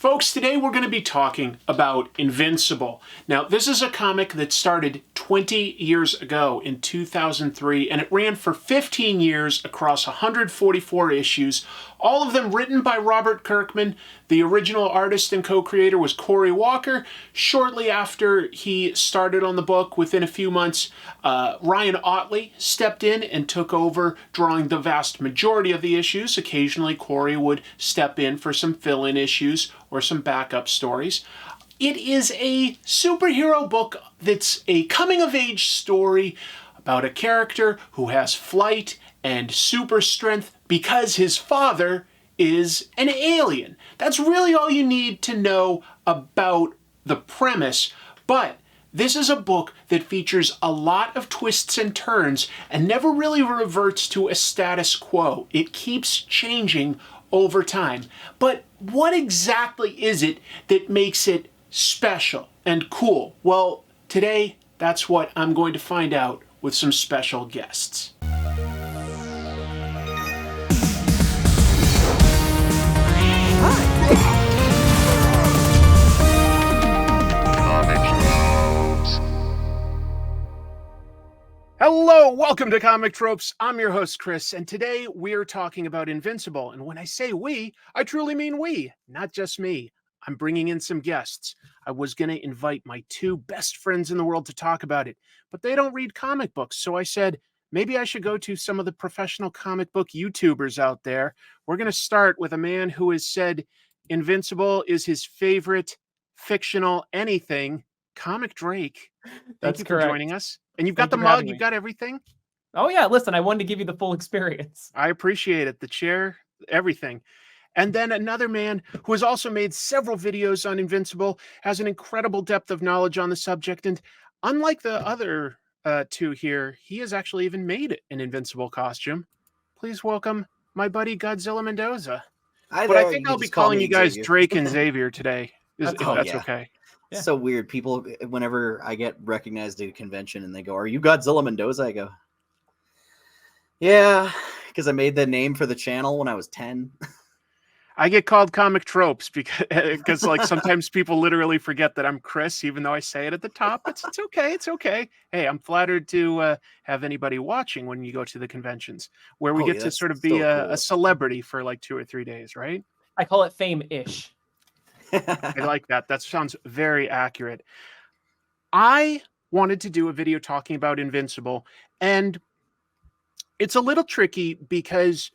Folks, today we're going to be talking about Invincible. Now, this is a comic that started 20 years ago in 2003, and it ran for 15 years across 144 issues, all of them written by Robert Kirkman. The original artist and co-creator was Cory Walker. Shortly after he started on the book, within a few months, Ryan Ottley stepped in and took over, drawing the vast majority of the issues. Occasionally, Cory would step in for some fill-in issues or some backup stories. It is a superhero book that's a coming-of-age story about a character who has flight and super strength because his father is an alien. That's really all you need to know about the premise, but this is a book that features a lot of twists and turns and never really reverts to a status quo. It keeps changing over time. But what exactly is it that makes it special and cool? Well, today, that's what I'm going to find out with some special guests. Hello, welcome to Comic Tropes. I'm your host, Chris, and today we're talking about Invincible. And when I say we, I truly mean we, not just me. I'm bringing in some guests. I was going to invite my two best friends in the world to talk about it, but they don't read comic books. So I said, maybe I should go to some of the professional comic book YouTubers out there. We're going to start with a man who has said Invincible is his favorite fictional anything, Comic Drake. Thank you for joining us. And you've got the mug, you've got everything? Oh yeah, listen, I wanted to give you the full experience. I appreciate it. The chair, everything. And then another man who has also made several videos on Invincible, has an incredible depth of knowledge on the subject. And unlike the other two here, he has actually even made an Invincible costume. Please welcome my buddy Godzilla Mendoza. But I think I'll be calling you guys Xavier. Drake and Xavier today, if that's okay. Yeah. So weird. People, whenever I get recognized at a convention and they go, "Are you Godzilla Mendoza?" I go, "Yeah," because I made the name for the channel when I was 10. I get called Comic Tropes because like sometimes people literally forget that I'm Chris, even though I say it at the top. It's okay. It's okay. Hey, I'm flattered to have anybody watching when you go to the conventions where we get to sort of be a celebrity for like 2 or 3 days, right? I call it fame-ish. I like that. That sounds very accurate. I wanted to do a video talking about Invincible, and it's a little tricky because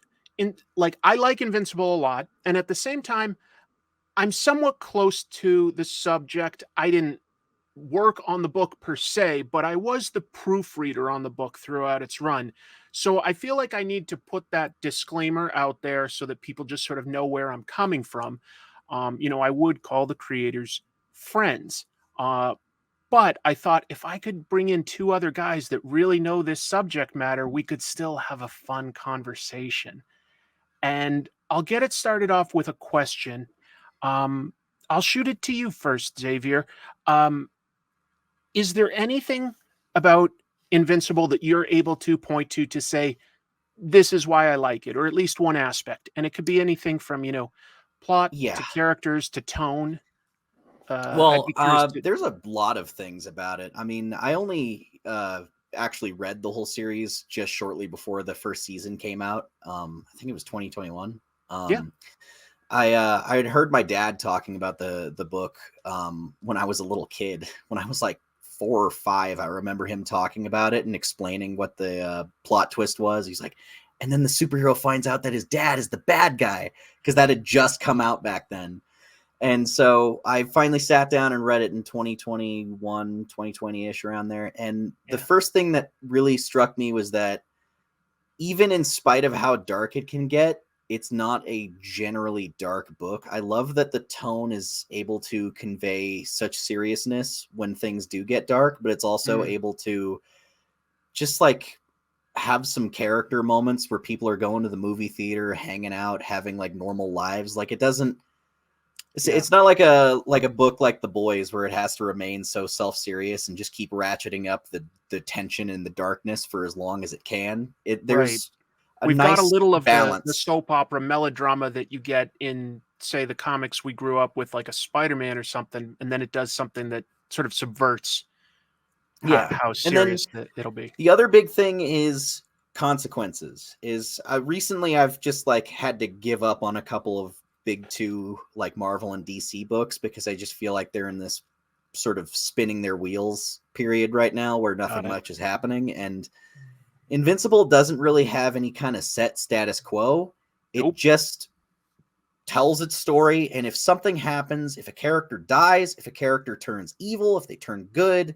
I like Invincible a lot, and at the same time, I'm somewhat close to the subject. I didn't work on the book per se, but I was the proofreader on the book throughout its run. So I feel like I need to put that disclaimer out there so that people just sort of know where I'm coming from. I would call the creators friends. But I thought if I could bring in two other guys that really know this subject matter, we could still have a fun conversation. And I'll get it started off with a question. I'll shoot it to you first, Xavier. Is there anything about Invincible that you're able to point to say, this is why I like it, or at least one aspect? And it could be anything from, plot to characters to tone. There's a lot of things about it. I mean, I only actually read the whole series just shortly before the first season came out. I think it was 2021. I had heard my dad talking about the book when I was a little kid. When I was like 4 or 5, I remember him talking about it and explaining what the plot twist was. He's like, and then the superhero finds out that his dad is the bad guy, because that had just come out back then. And so I finally sat down and read it in 2021, 2020-ish, around there. And the first thing that really struck me was that even in spite of how dark it can get, it's not a generally dark book. I love that the tone is able to convey such seriousness when things do get dark, but it's also able to just like have some character moments where people are going to the movie theater, hanging out, having like normal lives. Like it doesn't, it's not like a book like The Boys where it has to remain so self-serious and just keep ratcheting up the tension and the darkness for as long as it can. There's a We've got a nice little of the balance. soap opera melodrama that you get in, say, the comics we grew up with, like a Spider-Man or something, and then it does something that sort of subverts Yeah. how And then serious it'll be. the other big thing is consequences. Is recently I've just like had to give up on a couple of big two like Marvel and DC books because I just feel like they're in this sort of spinning their wheels period right now where nothing Got it. much is happening. And Invincible doesn't really have any kind of set status quo. It Nope. just tells its story. And if something happens, if a character dies, if a character turns evil, if they turn good,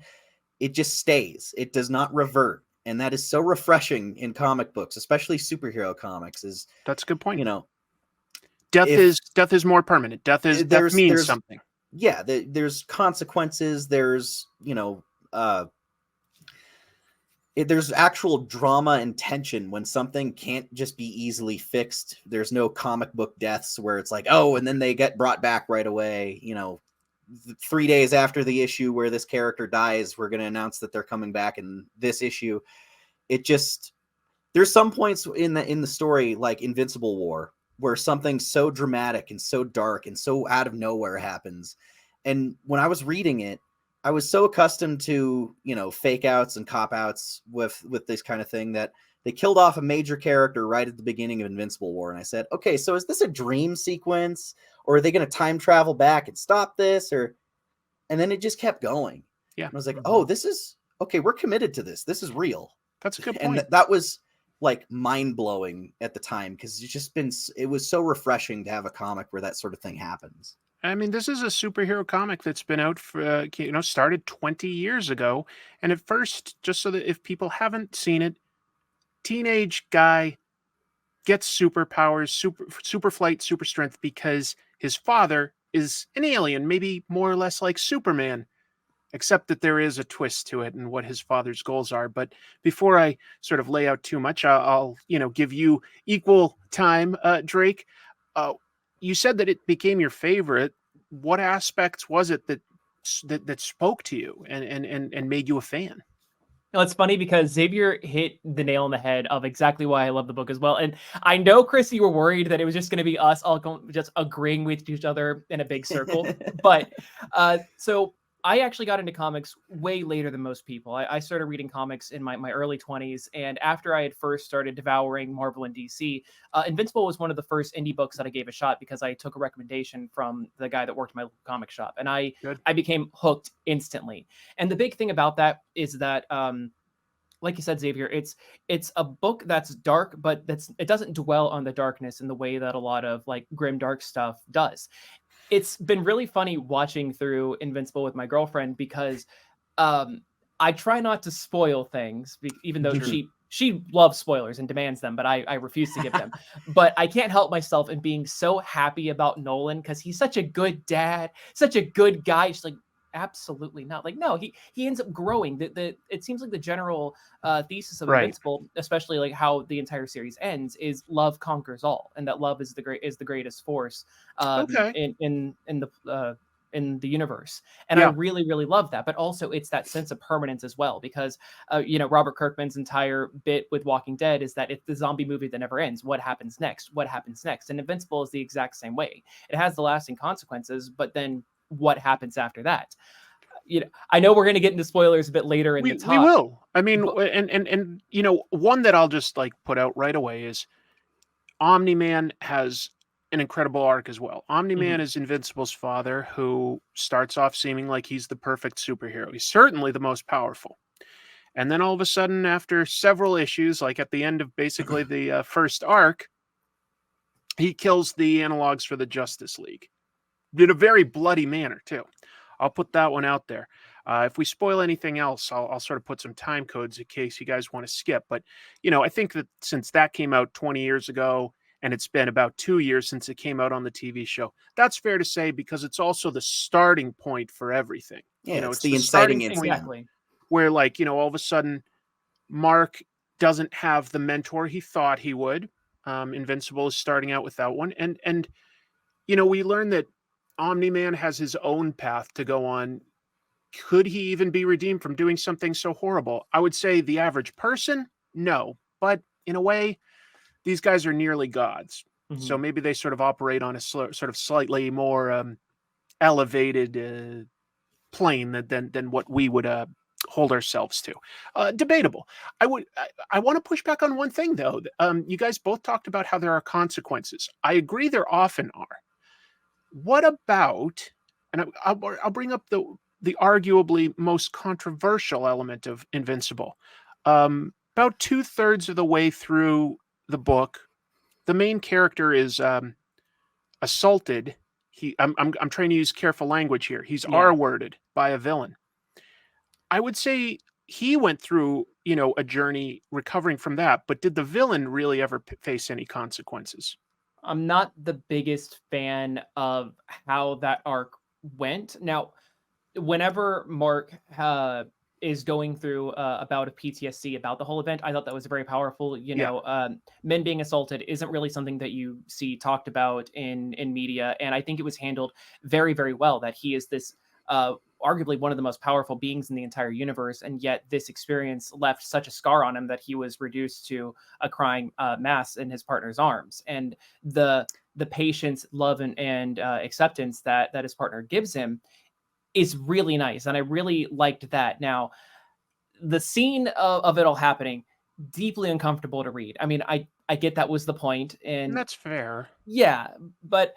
it just stays. It does not revert. And that is so refreshing in comic books, especially superhero comics, is, That's a good point. you know, Death if is more permanent. Death means something. yeah, there's consequences. There's, there's actual drama and tension when something can't just be easily fixed. There's no comic book deaths where it's like, oh, and then they get brought back right away. 3 days after the issue where this character dies, we're going to announce that they're coming back in this issue. It just, there's some points in the story, like Invincible War, where something so dramatic and so dark and so out of nowhere happens. And when I was reading it, I was so accustomed to, fake outs and cop outs with this kind of thing that they killed off a major character right at the beginning of Invincible War. And I said, okay, so is this a dream sequence, or are they going to time travel back and stop this? And then it just kept going. Yeah. And I was like, oh, this is okay. We're committed to this. This is real. That's a good point. And that was like mind blowing at the time, because it was so refreshing to have a comic where that sort of thing happens. I mean, this is a superhero comic that's been out for, started 20 years ago. And at first, just so that if people haven't seen it, teenage guy gets superpowers, super flight, super strength, because his father is an alien, maybe more or less like Superman, except that there is a twist to it and what his father's goals are. But before I sort of lay out too much, I'll give you equal time, Drake. You said that it became your favorite. What aspects was it that spoke to you and made you a fan? It's funny because Xavier hit the nail on the head of exactly why I love the book as well. And I know, Chris, you were worried that it was just going to be us all just agreeing with each other in a big circle. But so I actually got into comics way later than most people. I started reading comics in my early 20s. And after I had first started devouring Marvel and DC, Invincible was one of the first indie books that I gave a shot because I took a recommendation from the guy that worked in my comic shop. And I became hooked instantly. And the big thing about that is that, like you said, Xavier, it's a book that's dark, but it doesn't dwell on the darkness in the way that a lot of like grim dark stuff does. It's been really funny watching through Invincible with my girlfriend because I try not to spoil things, even though she loves spoilers and demands them, but I refuse to give them. But I can't help myself in being so happy about Nolan because he's such a good dad, such a good guy. She's like, absolutely not. Like, no, he ends up growing. It seems like the general thesis of Invincible, especially like how the entire series ends, is love conquers all, and that love is the greatest force in the universe. And I really, really love that. But also it's that sense of permanence as well, because Robert Kirkman's entire bit with Walking Dead is that it's the zombie movie that never ends. What happens next? What happens next? And Invincible is the exact same way. It has the lasting consequences, but then what happens after that? I know we're going to get into spoilers a bit later in the talk. We will. I mean, and one that I'll just like put out right away is Omni-Man has an incredible arc as well. Omni-Man is Invincible's father, who starts off seeming like he's the perfect superhero. He's certainly the most powerful. And then all of a sudden, after several issues, like at the end of basically the first arc, he kills the analogs for the Justice League in a very bloody manner, too. I'll put that one out there. If we spoil anything else, I'll sort of put some time codes in case you guys want to skip. But, I think that since that came out 20 years ago, and it's been about 2 years since it came out on the TV show, that's fair to say, because it's also the starting point for everything. Yeah, it's the inciting incident. Exactly. Where, like, all of a sudden, Mark doesn't have the mentor he thought he would. Invincible is starting out without one. And we learn that Omni-Man has his own path to go on. Could he even be redeemed from doing something so horrible? I would say the average person, no. But in a way, these guys are nearly gods. Mhm. So maybe they sort of operate on a sort of slightly more elevated plane than what we would hold ourselves to. Debatable. I want to push back on one thing though. You guys both talked about how there are consequences. I agree there often are. What about, and I'll bring up the arguably most controversial element of Invincible. About 2/3 of the way through the book, the main character is assaulted. I'm trying to use careful language here. He's Yeah. R-worded by a villain. I would say he went through, a journey recovering from that, but did the villain really ever face any consequences? I'm not the biggest fan of how that arc went. Now, whenever Mark is going through a bout of PTSD about the whole event, I thought that was very powerful. Men being assaulted isn't really something that you see talked about in media, and I think it was handled very, very well. That he is this arguably one of the most powerful beings in the entire universe, and yet this experience left such a scar on him that he was reduced to a crying mass in his partner's arms. And the patience, love, and acceptance that his partner gives him is really nice, and I really liked that. Now, the scene of it all happening, deeply uncomfortable to read. I mean, I get that was the point, and that's fair. Yeah, but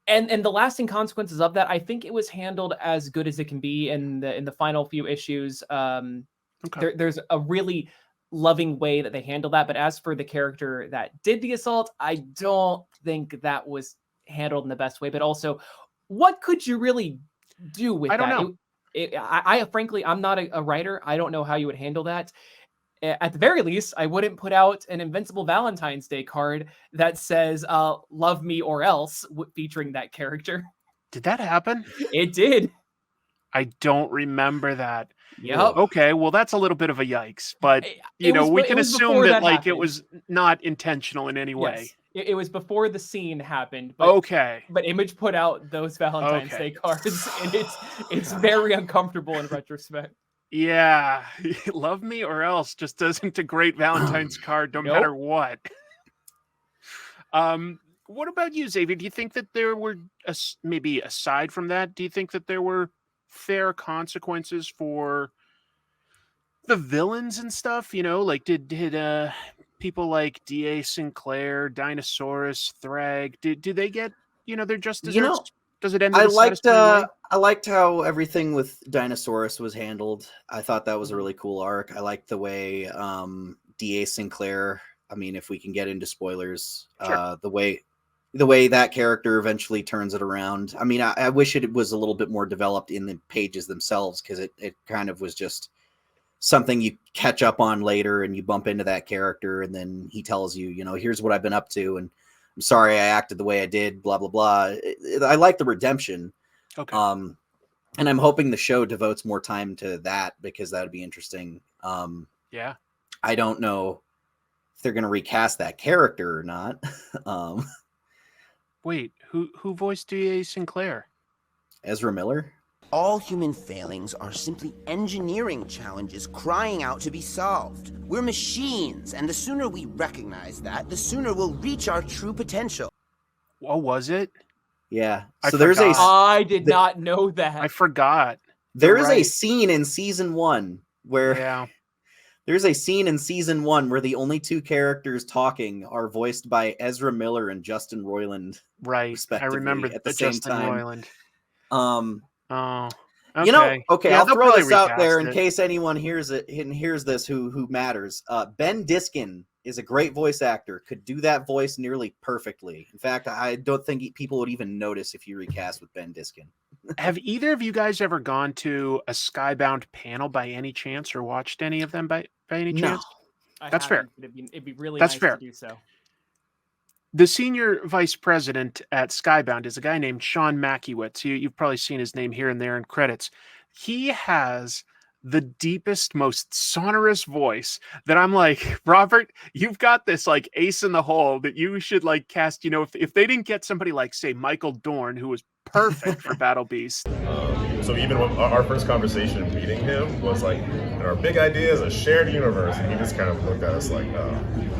and the lasting consequences of that, I think it was handled as good as it can be in the final few issues. Okay. There's a really loving way that they handle that, but as for the character that did the assault, I don't think that was handled in the best way. But also, what could you really do with that? I don't know. I frankly, I'm not a writer. I don't know how you would handle that. At the very least, I wouldn't put out an Invincible Valentine's Day card that says "Love me or else" featuring that character. Did that happen? It did. I don't remember that. Yep. Okay, well, that's a little bit of a yikes, but we can assume that like it was not intentional in any way. Yes. It was before the scene happened. But, okay. But Image put out those Valentine's Day cards, and it's very uncomfortable in retrospect. Yeah, love me or else just doesn't a great Valentine's card no matter what. What about you, Xavier? Do you think that there were, maybe aside from that, do you think that there were fair consequences for the villains and stuff? Like did people like D.A. Sinclair, Dinosaurus, Thrag, do they get, their just desserts? Does it end in I liked how everything with Dinosaurus was handled. I thought that was a really cool arc. I liked the way D.A. Sinclair, I mean, if we can get into spoilers, sure. The way that character eventually turns it around. I mean, I wish it was a little bit more developed in the pages themselves, because it kind of was just something you catch up on later and you bump into that character and then he tells you, here's what I've been up to and I'm sorry I acted the way I did, blah, blah, blah. I like the redemption. Okay. And I'm hoping the show devotes more time to that, because that would be interesting. Yeah. I don't know if they're going to recast that character or not. Wait, who voiced D.A. Sinclair? Ezra Miller? All human failings are simply engineering challenges crying out to be solved. We're machines, and the sooner we recognize that, the sooner we'll reach our true potential. What was it? Yeah. I did not know that. I forgot. There is a scene in season 1 where there's a scene in season 1 where the only two characters talking are voiced by Ezra Miller and Justin Roiland. Right. I remember at the same Justin time. Roiland. Oh, okay. Yeah, I'll throw this out there in case anyone hears it and hears this who matters. Ben Diskin is a great voice actor, could do that voice nearly perfectly. In fact, I don't think people would even notice if you recast with Ben Diskin. Have either of you guys ever gone to a Skybound panel by any chance, or watched any of them by any chance? No, that's fair. It'd be really nice to do so. The senior vice president at Skybound is a guy named Sean Makiewicz. You've probably seen his name here and there in credits. He has the deepest, most sonorous voice that I'm like, Robert, you've got this like ace in the hole that you should like cast. If they didn't get somebody like, say, Michael Dorn, who was perfect for Battle Beast. So even when our first conversation meeting him was like, our big idea is a shared universe, and he just kind of looked at us like,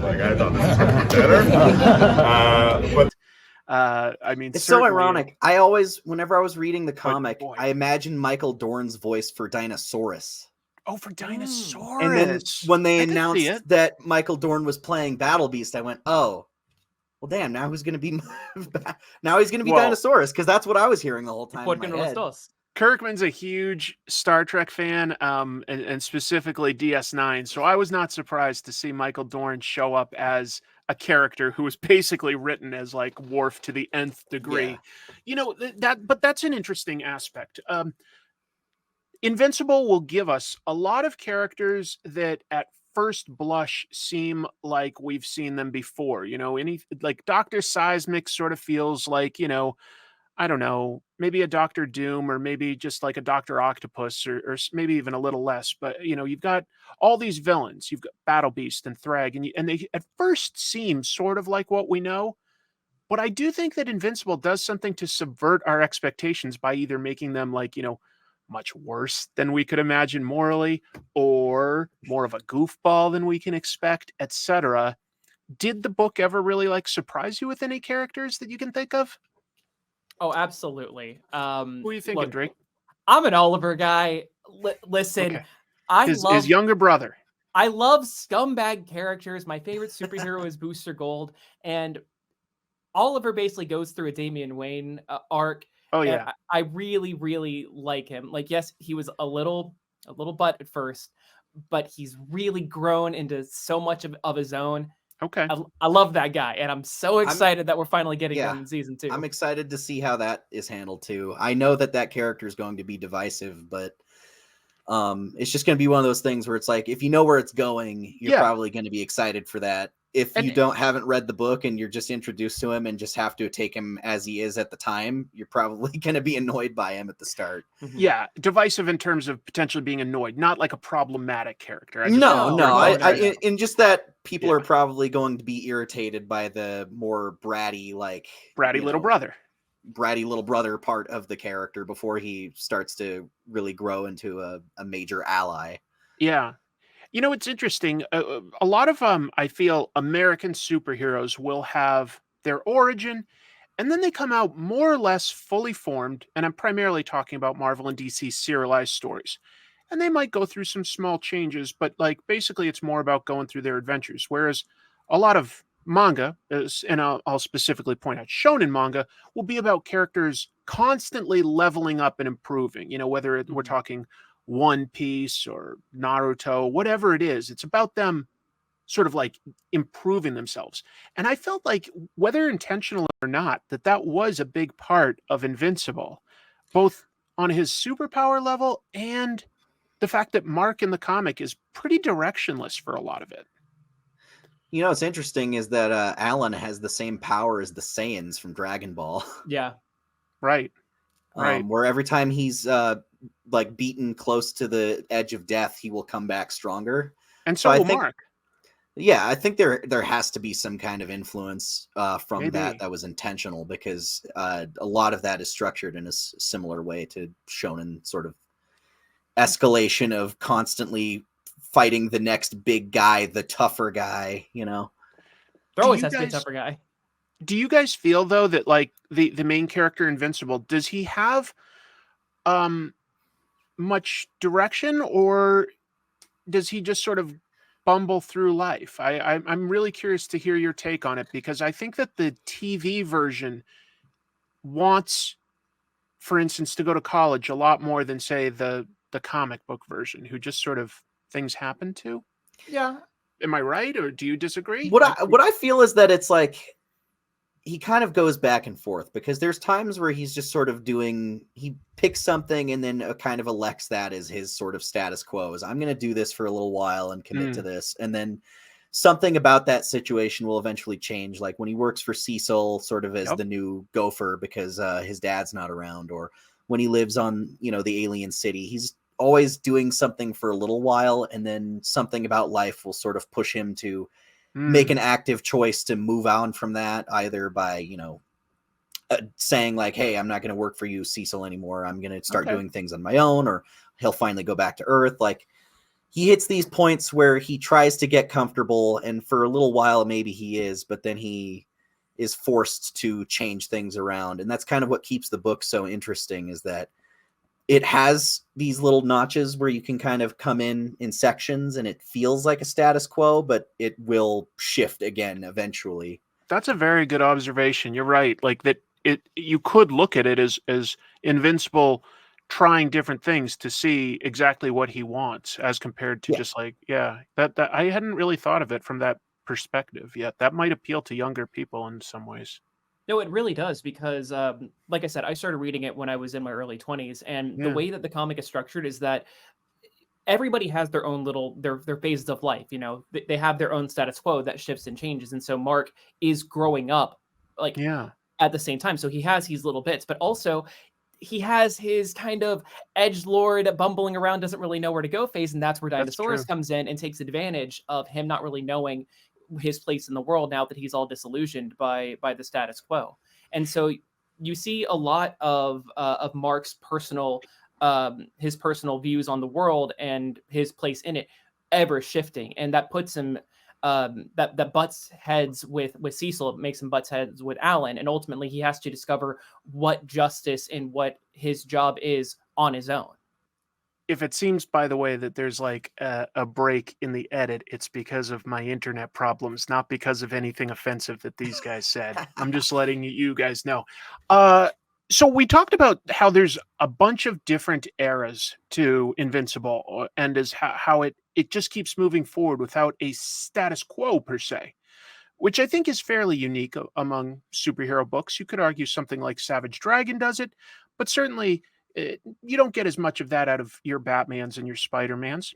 like I thought this was going to be better. But I mean, it's so certainly- ironic. Whenever I was reading the comic, boy. I imagined Michael Dorn's voice for Dinosaurus. Oh, for Dinosaurus. And then when they I could see announced it. that Michael Dorn was playing Battle Beast, I went, oh, well, damn, now who's going to be now he's going to be Well, Dinosaurus, because that's what I was hearing the whole time in my head. Kirkman's a huge Star Trek fan, and specifically DS9, so I was not surprised to see Michael Dorn show up as a character who was basically written as like Worf to the nth degree. Yeah. You know, but that's an interesting aspect. Invincible will give us a lot of characters that at first blush seem like we've seen them before. You know, like Dr. Seismic sort of feels like, you know, I don't know, maybe a Doctor Doom, or maybe just like a Dr. Octopus, or maybe even a little less. But, you know, you've got all these villains. You've got Battle Beast and Thrag, and they at first seem sort of like what we know. But I do think that Invincible does something to subvert our expectations by either making them like, you know, much worse than we could imagine morally, or more of a goofball than we can expect, etc. Did the book ever really like surprise you with any characters that you can think of? Oh, absolutely. Who are you thinking, Look, Drake? I'm an Oliver guy. Listen, Okay. His younger brother. I love scumbag characters. My favorite superhero is Booster Gold, and Oliver basically goes through a Damian Wayne arc. Oh yeah, I really, really like him. Like, yes, he was a little butt at first, but he's really grown into so much of his own. okay. I love that guy, and I'm so excited that we're finally getting him in season 2. I'm excited to see how that is handled too. I know that character is going to be divisive, but it's just going to be one of those things where it's like, if you know where it's going, you're probably going to be excited for that. If you haven't read the book and you're just introduced to him and just have to take him as he is at the time, you're probably going to be annoyed by him at the start. Yeah, divisive in terms of potentially being annoyed, not like a problematic character. In just that people are probably going to be irritated by the more bratty little brother. Bratty little brother part of the character before he starts to really grow into a major ally. Yeah. You know, it's interesting. A lot of I feel American superheroes will have their origin, and then they come out more or less fully formed. And I'm primarily talking about Marvel and DC serialized stories. And they might go through some small changes, but like basically it's more about going through their adventures. Whereas a lot of manga, and I'll specifically point out shonen manga, will be about characters constantly leveling up and improving. You know, whether we're talking One Piece or Naruto, whatever it is, it's about them sort of like improving themselves. And I felt like, whether intentional or not, that was a big part of Invincible, both on his superpower level and the fact that Mark in the comic is pretty directionless for a lot of it. You know, what's interesting is that Alan has the same power as the Saiyans from Dragon Ball. Yeah. Right. Right. Where every time he's like beaten close to the edge of death, he will come back stronger. And so will Mark. Yeah, I think there has to be some kind of influence from that was intentional, because a lot of that is structured in a similar way to shonen sort of escalation of constantly fighting the next big guy, the tougher guy, you know. There always has to be a tougher guy. Do you guys feel though that like the main character Invincible, does he have much direction, or does he just sort of bumble through life? I'm really curious to hear your take on it, because I think that the TV version wants, for instance, to go to college a lot more than say the comic book version, who just sort of things happen to. Yeah. Am I right, or do you disagree? What I feel is that it's like he kind of goes back and forth, because there's times where he's just sort of he picks something and then kind of elects that as his sort of status quo, is I'm going to do this for a little while and commit to this. And then something about that situation will eventually change. Like when he works for Cecil sort of as the new gopher because his dad's not around, or when he lives on, you know, the alien city, he's always doing something for a little while. And then something about life will sort of push him to make an active choice to move on from that, either by, you know, saying like, hey, I'm not going to work for you, Cecil, anymore. I'm going to start doing things on my own, or he'll finally go back to Earth. Like, he hits these points where he tries to get comfortable, and for a little while maybe he is, but then he is forced to change things around. And that's kind of what keeps the book so interesting, is that it has these little notches where you can kind of come in sections, and it feels like a status quo, but it will shift again eventually. That's a very good observation. You're right. Like that, you could look at it as Invincible trying different things to see exactly what he wants, as compared to just like, that I hadn't really thought of it from that perspective yet. That might appeal to younger people in some ways. No, it really does, because like I said, I started reading it when I was in my early 20s, and the way that the comic is structured is that everybody has their own little their phases of life. You know, they have their own status quo that shifts and changes, and so Mark is growing up like at the same time. So he has these little bits, but also he has his kind of edgelord bumbling around, doesn't really know where to go phase, and that's where Dinosaurus comes in and takes advantage of him not really knowing his place in the world now that he's all disillusioned by the status quo. And so you see a lot of Mark's personal his personal views on the world and his place in it ever shifting, and that puts him that butts heads with Cecil. It makes him butts heads with Alan, and ultimately he has to discover what justice and what his job is on his own. If it seems, by the way, that there's like a break in the edit, it's because of my internet problems, not because of anything offensive that these guys said. I'm just letting you guys know. So we talked about how there's a bunch of different eras to Invincible, and as how it just keeps moving forward without a status quo per se, which I think is fairly unique among superhero books. You could argue something like Savage Dragon does it, but certainly you don't get as much of that out of your Batmans and your Spider-Mans.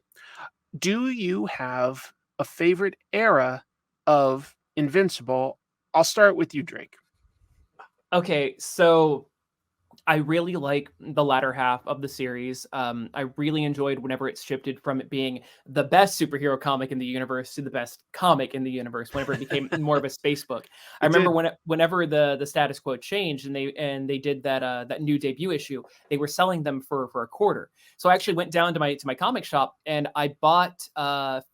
Do you have a favorite era of Invincible? I'll start with you, Drake. Okay, so I really like the latter half of the series. I really enjoyed whenever it shifted from it being the best superhero comic in the universe to the best comic in the universe, whenever it became more of a space book. I remember whenever the status quo changed and they did that new debut issue, they were selling them for a quarter. So I actually went down to my comic shop and I bought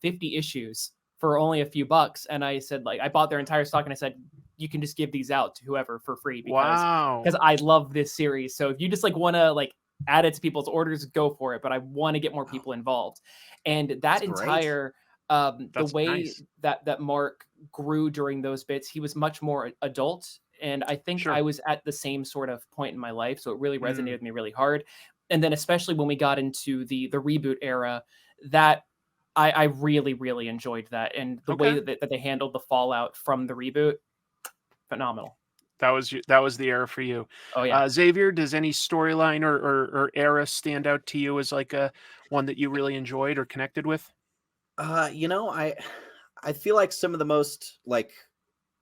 50 issues for only a few bucks. And I said, like, I bought their entire stock, and I said, you can just give these out to whoever for free, because I love this series. So if you just like want to like add it to people's orders, go for it. But I want to get more people involved. And that entire the way that Mark grew during those bits, he was much more adult. And I think I was at the same sort of point in my life. So it really resonated with me really hard. And then especially when we got into the reboot era, that I really, really enjoyed that. And the way that they handled the fallout from the reboot, phenomenal. That was the era for you. Oh yeah. Xavier, does any storyline or era stand out to you as like a one that you really enjoyed or connected with? You know, I feel like some of the most like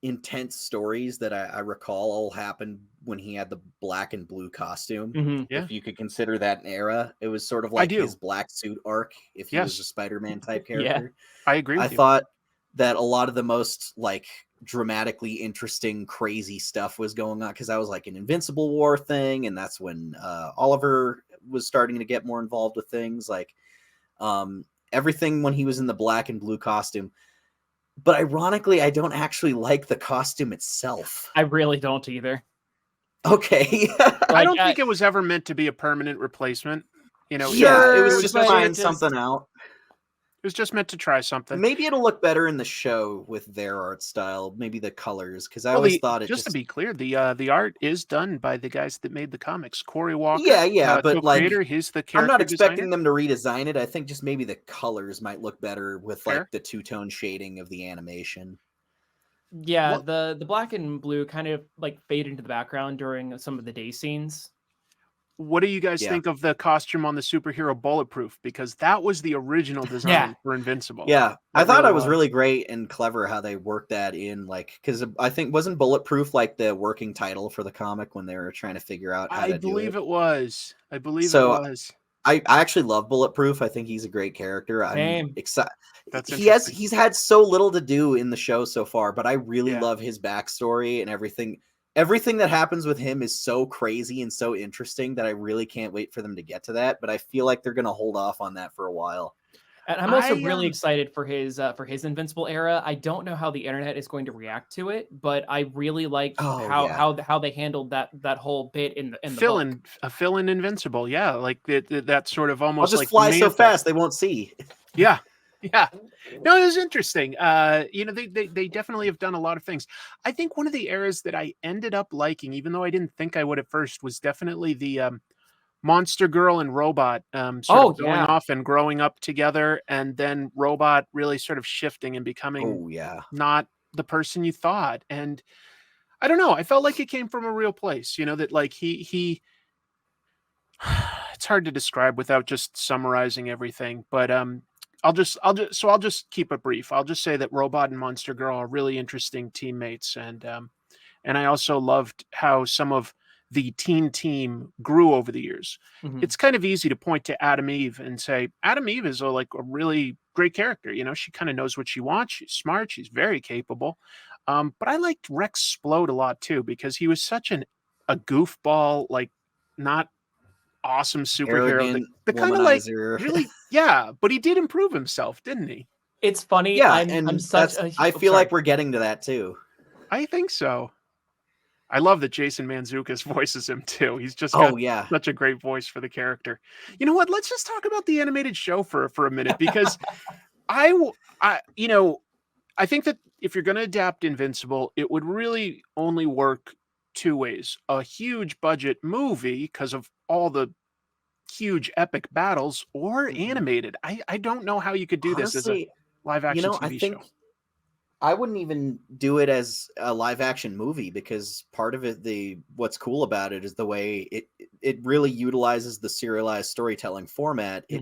intense stories that I recall all happened when he had the black and blue costume. If you could consider that an era, it was sort of like his black suit arc, if he was a Spider-Man type character. I agree with you. I thought that a lot of the most like dramatically interesting, crazy stuff was going on, because that was like an Invincible War thing, and that's when Oliver was starting to get more involved with things like everything when he was in the black and blue costume. But ironically, I don't actually like the costume itself. I really don't either. Okay. I don't think it was ever meant to be a permanent replacement. You know, it was just trying something out. It was just meant to try something. Maybe it'll look better in the show with their art style. Maybe the colors, because I always thought it. Just to be clear, the art is done by the guys that made the comics. Corey Walker. But like, creator, he's the character. I'm not expecting designer. them to redesign it. I think just maybe the colors might look better with like the two-tone shading of the animation. Yeah, the black and blue kind of like fade into the background during some of the day scenes. What do you guys think of the costume on the superhero Bulletproof? Because that was the original design for Invincible. Yeah, I thought it was really great and clever how they worked that in. Like, because I think wasn't Bulletproof like the working title for the comic when they were trying to figure out how to do it? I believe it was. I actually love Bulletproof. I think he's a great character. I'm excited. He's had so little to do in the show so far, but I really love his backstory and everything. everything that happens with him is so crazy and so interesting that I really can't wait for them to get to that. But I feel like they're going to hold off on that for a while. And I'm also really excited for his Invincible era. I don't know how the internet is going to react to it, but I really liked how they handled that whole bit in the book. Fill in Invincible, yeah, like that sort of almost I'll just like fly so fast they won't see. Yeah. Yeah. No, it was interesting. They definitely have done a lot of things. I think one of the eras that I ended up liking, even though I didn't think I would at first, was definitely the Monster Girl and Robot sort of going off and growing up together, and then Robot really sort of shifting and becoming not the person you thought. And I don't know, I felt like it came from a real place, that like he it's hard to describe without just summarizing everything, but I'll just keep it brief. I'll just say that Robot and Monster Girl are really interesting teammates, and I also loved how some of the teen team grew over the years. Mm-hmm. It's kind of easy to point to Adam Eve and say Adam Eve is a really great character. She kind of knows what she wants. She's smart. She's very capable. But I liked Rex Splode a lot too, because he was such a goofball, like not awesome superhero. The kind of like really, but he did improve himself, didn't he? It's funny. Yeah, I feel like we're getting to that too. I think so. I love that Jason Mantzoukas voices him too. He's just got such a great voice for the character. You know what? Let's just talk about the animated show for a minute, because I think that if you're going to adapt Invincible, it would really only work two ways: a huge budget movie because of all the huge epic battles, or animated. I don't know how you could do this as a live action TV show. I wouldn't even do it as a live action movie, because part of it, what's cool about it is the way it really utilizes the serialized storytelling format. It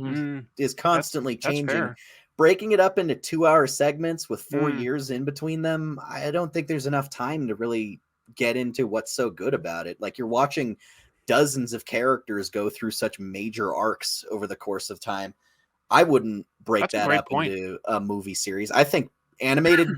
is constantly changing. Fair. Breaking it up into 2-hour segments with 4 years in between them, I don't think there's enough time to really get into what's so good about it. Like, you're watching dozens of characters go through such major arcs over the course of time. I wouldn't break that up into a movie series. I think animated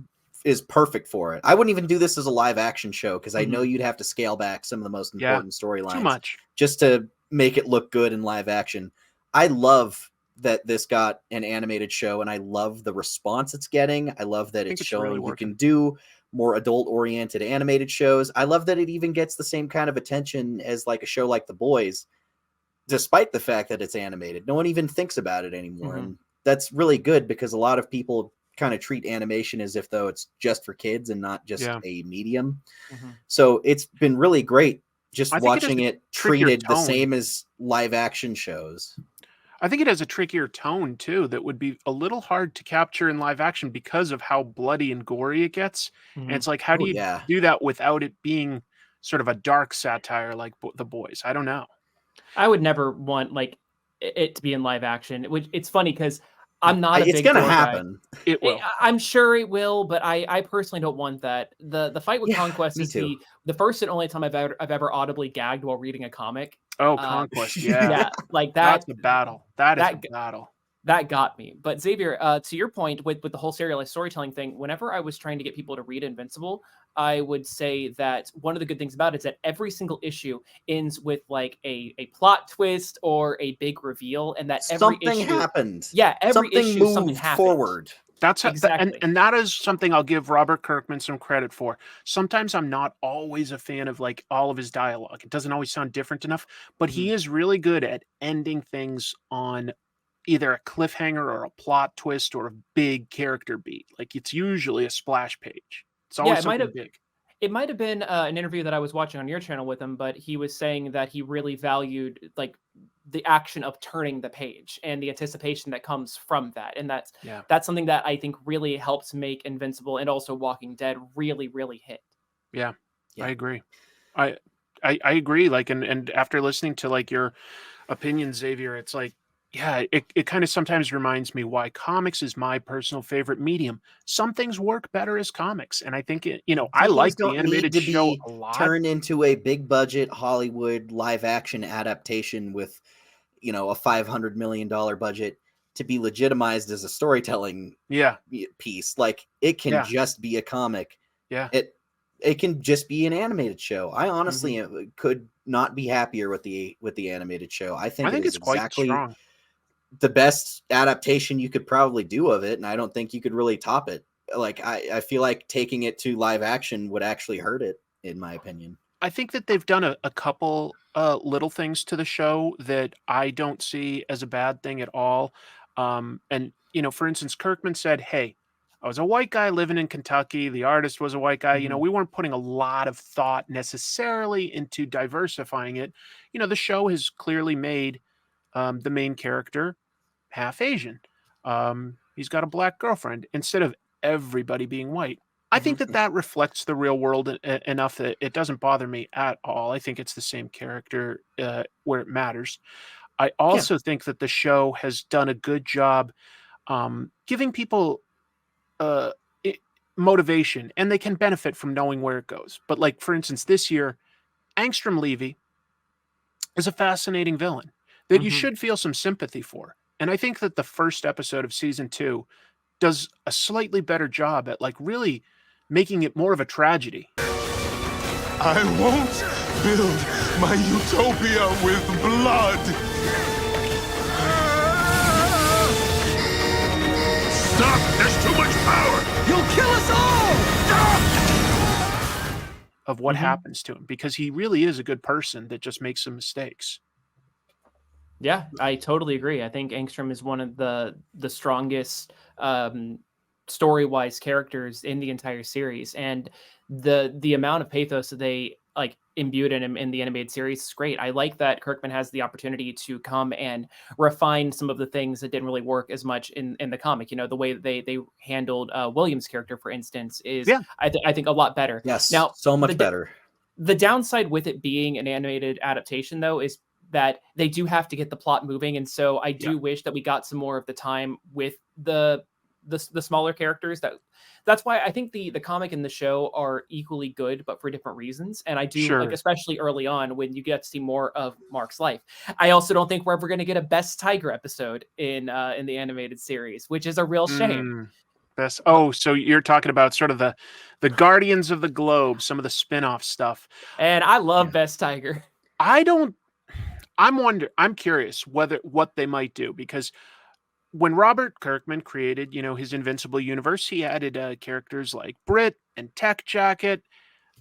is perfect for it. I wouldn't even do this as a live action show, because I know you'd have to scale back some of the most important storylines too much just to make it look good in live action. I love that this got an animated show, and I love the response it's getting. I love that it's showing really you can do more adult-oriented animated shows. I love that it even gets the same kind of attention as like a show like The Boys, despite the fact that it's animated. No one even thinks about it anymore. And that's really good, because a lot of people kind of treat animation as if though it's just for kids and not just a medium. So it's been really great just watching it treated the same as live action shows. I think it has a trickier tone too that would be a little hard to capture in live action because of how bloody and gory it gets. And it's like, how do you do that without it being sort of a dark satire like The Boys? I don't know. I would never want like it to be in live action. It's funny because I'm not a big It's going to happen. Guy. It will. I'm sure it will, but I personally don't want that. The fight with Conquest is the first and only time I've ever audibly gagged while reading a comic. Oh, Conquest, yeah, like that. That's a battle. That is a battle. That got me. But Xavier, to your point with the whole serialized storytelling thing, whenever I was trying to get people to read Invincible, I would say that one of the good things about it is that every single issue ends with like a plot twist or a big reveal, and that every something issue happened. Yeah, every something issue moved something happened. forward. That's exactly. and that is something I'll give Robert Kirkman some credit for. Sometimes I'm not always a fan of like all of his dialogue. It doesn't always sound different enough, but he is really good at ending things on either a cliffhanger or a plot twist or a big character beat. Like it's usually a splash page. It's always something big. It might have been an interview that I was watching on your channel with him, but he was saying that he really valued like the action of turning the page and the anticipation that comes from that. And that's something that I think really helps make Invincible and also Walking Dead really, really hit. Yeah. I agree. I agree. Like, and after listening to like your opinion, Xavier, it's like, yeah, it kind of sometimes reminds me why comics is my personal favorite medium. Some things work better as comics. And I think, I like the animated show a lot. Turned into a big budget Hollywood live action adaptation with, a $500 million budget to be legitimized as a storytelling piece. Like it can just be a comic. Yeah. it can just be an animated show. I honestly could not be happier with the animated show. I think it is it's quite exactly strong. the best adaptation you could probably do of it, and I don't think you could really top it. Like I feel like taking it to live action would actually hurt it, in my opinion. I think that they've done a couple little things to the show that I don't see as a bad thing at all. And, you know, for instance, Kirkman said, hey, I was a white guy living in Kentucky. The artist was a white guy. You know, we weren't putting a lot of thought necessarily into diversifying it. You know, the show has clearly made the main character half Asian. He's got a black girlfriend instead of everybody being white. I think that reflects the real world enough that it doesn't bother me at all. I think it's the same character where it matters. I also think that the show has done a good job giving people motivation, and they can benefit from knowing where it goes. But like, for instance, this year, Angstrom Levy is a fascinating villain that you should feel some sympathy for. And I think that the first episode of season 2 does a slightly better job at like really making it more of a tragedy. I won't build my utopia with blood. Stop! There's too much power! You'll kill us all! Stop! Of what happens to him, because he really is a good person that just makes some mistakes. Yeah, I totally agree. I think Angstrom is one of the strongest story-wise characters in the entire series, and the amount of pathos that they like imbued in him in the animated series is great. I like that Kirkman has the opportunity to come and refine some of the things that didn't really work as much in the comic. You know, the way that they handled William's character, for instance, is I think a lot better. Yes, now so much better. The downside with it being an animated adaptation, though, is that they do have to get the plot moving, and so I do wish that we got some more of the time with the smaller characters. That's why I think the comic and the show are equally good, but for different reasons. And I do like, especially early on when you get to see more of Mark's life. I also don't think we're ever going to get a Best Tiger episode in the animated series, which is a real shame. So you're talking about sort of the Guardians of the Globe, some of the spin-off stuff. And I love Best Tiger. I'm curious what they might do, because when Robert Kirkman created, you know, his Invincible universe, he added characters like Brit and Tech Jacket,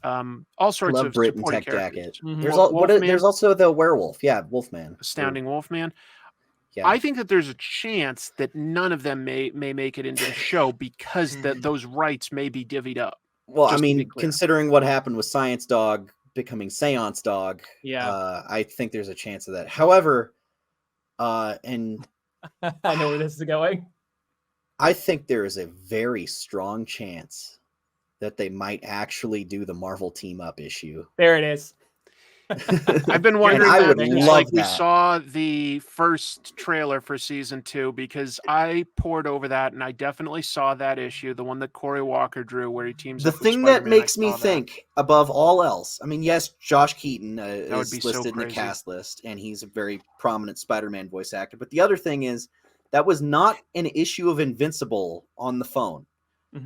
all sorts of Brit and supporting Tech characters. Jacket. There's also the werewolf, Wolfman, Astounding Wolfman. Yeah. I think that there's a chance that none of them may make it into the show because those rights may be divvied up. Well, I mean, considering what happened with Science Dog becoming Seance Dog, I think there's a chance of that. However, and I know where this is going. I think there is a very strong chance that they might actually do the Marvel team up issue. There it is. I've been wondering I that would because, love like, we that. saw the first trailer for season 2, because I poured over that and I definitely saw that issue, the one that Corey Walker drew where he teams the up with thing that Spider-Man. makes me think above all else, I mean, yes, Josh Keaton is be so listed in the crazy. cast list, and he's a very prominent Spider-Man voice actor. But the other thing is that was not an issue of Invincible on the phone.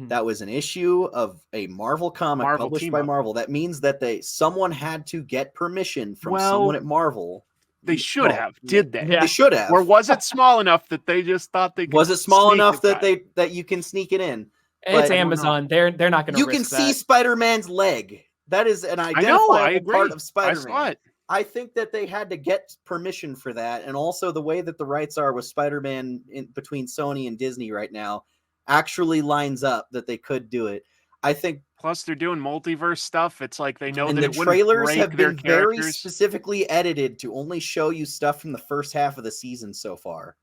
That was an issue of a Marvel comic published by Marvel. That means that someone had to get permission from someone at Marvel. They should have, did they? They should have. Or was it small enough that they just thought they could? Was it small enough that you can sneak it in? It's Amazon. They're not going to. You can see Spider-Man's leg. That is an identifiable part of Spider-Man. I saw it. I think that they had to get permission for that, and also the way that the rights are with Spider-Man between Sony and Disney right now actually lines up that they could do it. I think. Plus, they're doing multiverse stuff. It's like they know and that the it trailers break have their been very characters. specifically edited to only show you stuff from the first half of the season so far.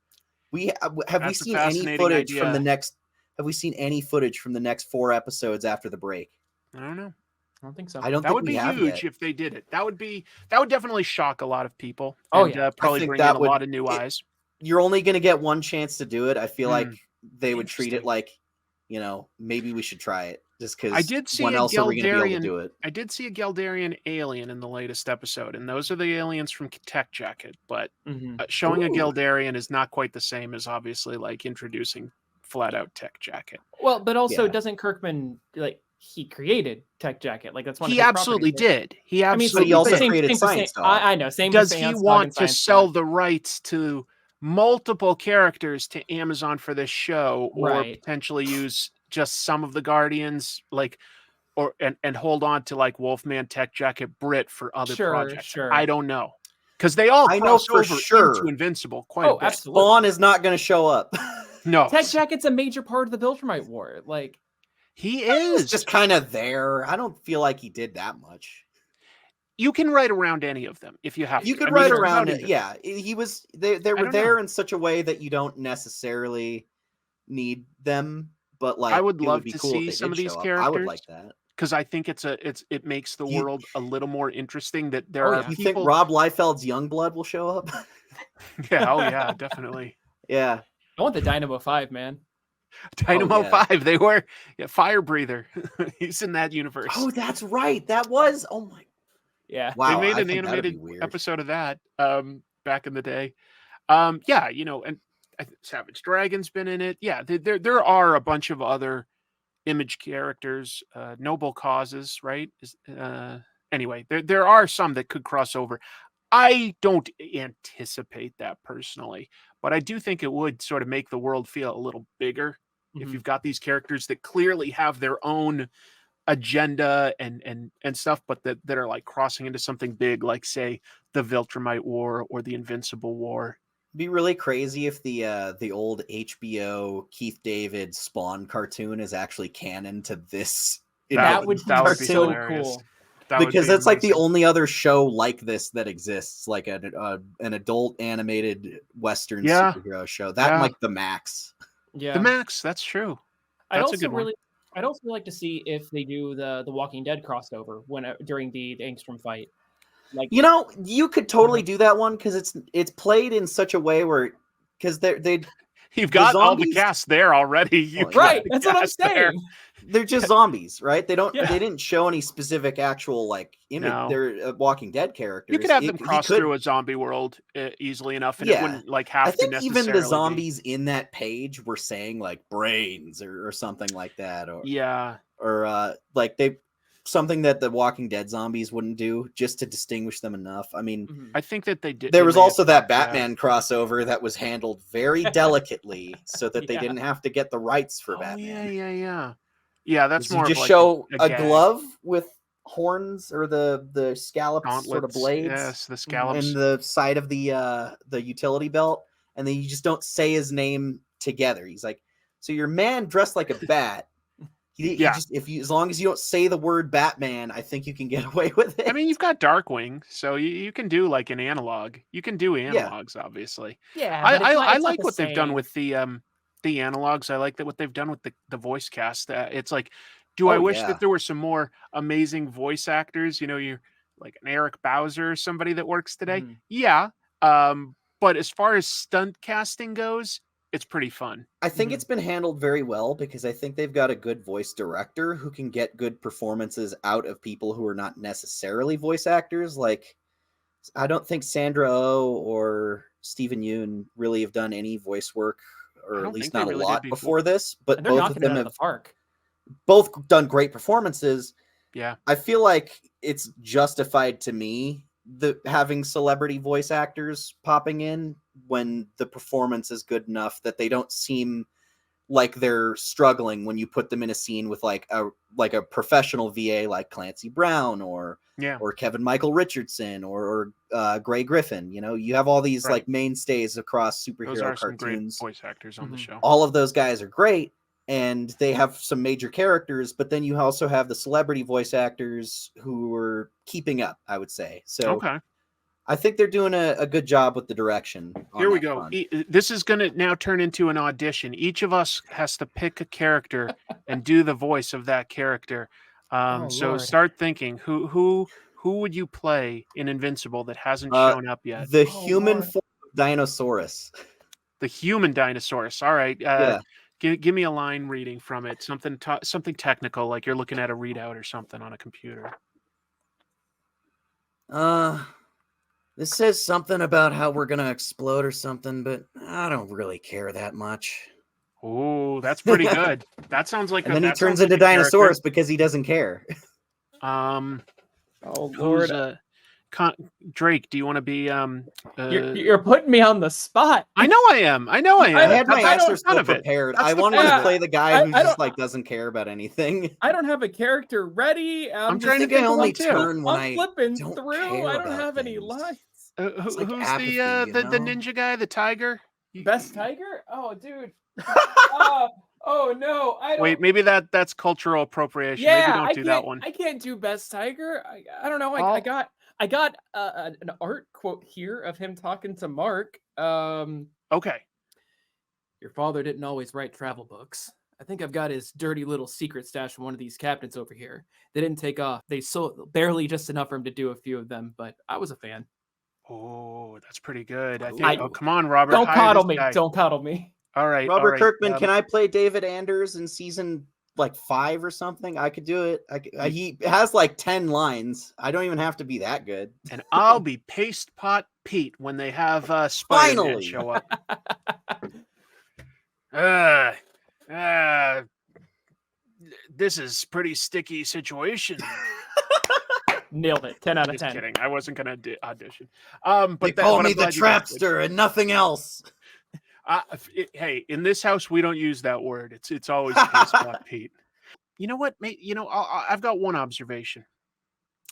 Have we seen any footage from the next? Have we seen any footage from the next 4 episodes after the break? I don't know. I don't think so. That would be huge if they did it. That would definitely shock a lot of people. Probably bring in a lot of new eyes. You're only going to get one chance to do it. I feel like they would treat it like, you know, maybe we should try it just because. I did see when else are we going to be able to do it? I did see a Geldarian alien in the latest episode, and those are the aliens from Tech Jacket. But showing a Geldarian is not quite the same as obviously like introducing flat out Tech Jacket. Well, but also doesn't Kirkman like he created Tech Jacket. Like that's one He of his absolutely properties. did. He I mean, But he absolutely also did. created same for Science Dog. I know. Same. Does for he Science Dog want and to Science sell Dog. the rights to multiple characters to Amazon for this show, or Right. potentially use just some of the Guardians, like, or and hold on to like Wolfman, Tech Jacket, Brit for other projects? Sure. I don't know, because they all I know cross for over sure. into Invincible quite a Oh, bit. absolutely. Spawn is not going to show up. No, Tech Jacket's a major part of the Viltrumite War. Like, he He's is. just kind of there. I don't feel like he did that much. You can write around any of them if you have You to. could I mean, write it's around about it. Invincible. Yeah, he was. They were don't there know. in such a way that you don't necessarily need them, but like I would it love would be to cool if see they some did of these show up. characters. I would like that. Because I think it makes the You- world a little more interesting that there Oh, are yeah. You people. think Rob Liefeld's Youngblood will show up? Yeah, oh yeah, definitely. Yeah. I want the Dynamo 5, man. Dynamo yeah. 5, they were Fire Breather. He's in that universe. Oh, that's right. That was. Oh my. Yeah. Wow. They made I an think that'd be animated weird. episode of that back in the day. Yeah, and Savage Dragon's been in it. Yeah, there are a bunch of other Image characters, Noble Causes, right? Anyway, there are some that could cross over. I don't anticipate that personally, but I do think it would sort of make the world feel a little bigger if Mhm. you've got these characters that clearly have their own agenda and stuff, but that are like crossing into something big, like say the Viltrumite War or the Invincible War. Be really crazy if the old HBO Keith David Spawn cartoon is actually canon to this. That would be be so hilarious. cool. That would Because be that's like the amazing. only other show like this that exists, like an adult animated Western Yeah. superhero show. That Yeah. and like the Max. Yeah. The Max, that's true. I'd That's a also good one. really, I'd also like to see if they do the Walking Dead crossover during the Angstrom fight. Like, You know, you could totally do that one because it's played in such a way where because they You've got all the zombies- cast there already. You Oh, got right? the That's what I'm cast there. saying. they're just zombies, right? They Yeah. didn't show any specific actual like image. No. They're Walking Dead characters. You could have them He cross could- through a zombie world easily enough, and it Yeah. wouldn't like I have to think necessarily even the be- zombies in that page were saying like brains or something like that, Yeah, or like something that the Walking Dead zombies wouldn't do, just to distinguish them enough. I mean, Mhm. I think that they did. there they was may have also that talked about- Batman crossover that was handled very delicately, so that they Yeah. didn't have to get the rights for Oh, Batman. yeah. That's You more just of like show a gag. glove with horns or the scallops sort of Gauntlets, blades Yes, the scallops. and the side of the utility belt, and then you just don't say his name together. He's like, so your man dressed like a bat. He Yeah. just as long as you don't say the word Batman, I think you can get away with it. I mean, you've got Darkwing, so you can do like an analog. You can do analogs, obviously. Yeah. but it's not- I it's not like the what they've done same. with the analogs. I like that what they've done with the voice cast. It's like, do I Oh, wish yeah. that there were some more amazing voice actors? You know, you're like an Eric Bowser or somebody that works today. Mhm. Yeah. But as far as stunt casting goes, it's pretty fun. I think Mhm. it's been handled very well because I think they've got a good voice director who can get good performances out of people who are not necessarily voice actors. Like, I don't think Sandra Oh or Stephen Yoon really have done any voice work, I or at don't least think they not really a did lot before. before this. But And they're both of knocking it them out of have the park. both done great performances. Yeah. I feel like it's justified to me having celebrity voice actors popping in when the performance is good enough that they don't seem like they're struggling when you put them in a scene with like a professional VA like Clancy Brown or Yeah. Kevin Michael Richardson or Gray Griffin. You know, you have all these Right. like mainstays across Those superhero are some great cartoons. voice actors on the Mhm. show. All of those guys are great and they have some major characters, but then you also have the celebrity voice actors who are keeping up, I would say. So Okay. I think they're doing a good job with the direction. on Here we that go. front. This is going to now turn into an audition. Each of us has to pick a character and do the voice of that character. Oh, So Lord. start thinking who would you play in Invincible that hasn't Uh, shown up yet? The Oh, human Lord. form of Dinosaurus. The human dinosaurus. All right. Yeah. Give me a line reading from it. Something technical, like you're looking at a readout or something on a computer. This says something about how we're gonna explode or something, but I don't really care that much. Oh, that's pretty good. That sounds like And then he that turns sounds like into a character. dinosaurs because he doesn't care. Oh Who's Lord, Drake? Do you want to be you're putting me on the spot. I know I am. I know I am. I had my I don't- answer still prepared. That's I the wanted fun to of it. play the guy who I just don't- doesn't care about anything. I don't have a character ready. I'm I trying to think think I of only one too. turn when I'm I flipping don't through. care I don't about have any things. lines. Who's like the apathy, the you know? ninja guy, the tiger? Best tiger? Oh, dude. Oh no, I don't. Wait, maybe that's cultural appropriation. Yeah, Maybe don't do that one. I can't do best tiger. I don't know. I I'll- got an art quote here of him talking to Mark. Okay. Your father didn't always write travel books. I think I've got his dirty little secret stash from one of these captains over here. They didn't take off. They sold barely just enough for him to do a few of them, but I was a fan. Oh, that's pretty good. I think. I- Oh, come on, Robert. Don't hire coddle this me. guy. Don't coddle me. All right, Robert all right. Kirkman, can I play David Anders in season 5 or something? I could do it. He has 10 lines. I don't even have to be that good. And I'll be Paste Pot Pete when they have Spider-Man Finally! show up. This is pretty sticky situation. Nailed it. 10 out of Just 10. kidding. I wasn't gonna audition. But They that- call but me I'm the glad you guys did. Trapster and nothing else. Hey, in this house we don't use that word. It's always Paste Pot Pete. You know what? I've got one observation.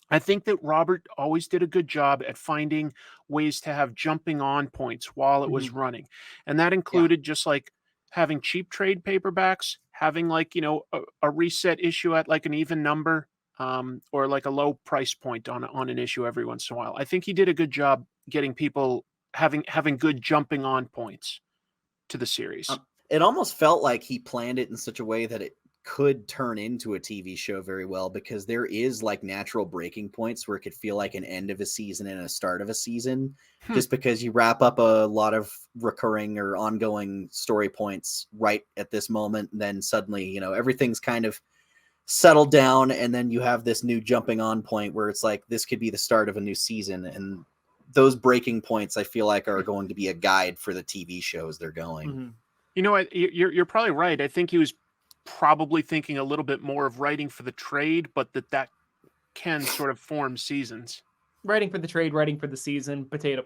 I think that Robert always did a good job at finding ways to have jumping on points while it was running. And that included just like having cheap trade paperbacks, having a reset issue at an even number, or a low price point on an issue every once in a while. I think he did a good job getting people having good jumping on points to the series. It almost felt like he planned it in such a way that it could turn into a TV show very well, because there is natural breaking points where it could feel like an end of a season and a start of a season, just because you wrap up a lot of recurring or ongoing story points right at this moment. And then suddenly, everything's kind of settled down. And then you have this new jumping on point where it's like, this could be the start of a new season. And those breaking points, I feel like, are going to be a guide for the TV shows they're going. You're probably right. I think he was probably thinking a little bit more of writing for the trade, but that can sort of form seasons. Writing for the trade, writing for the season, potato.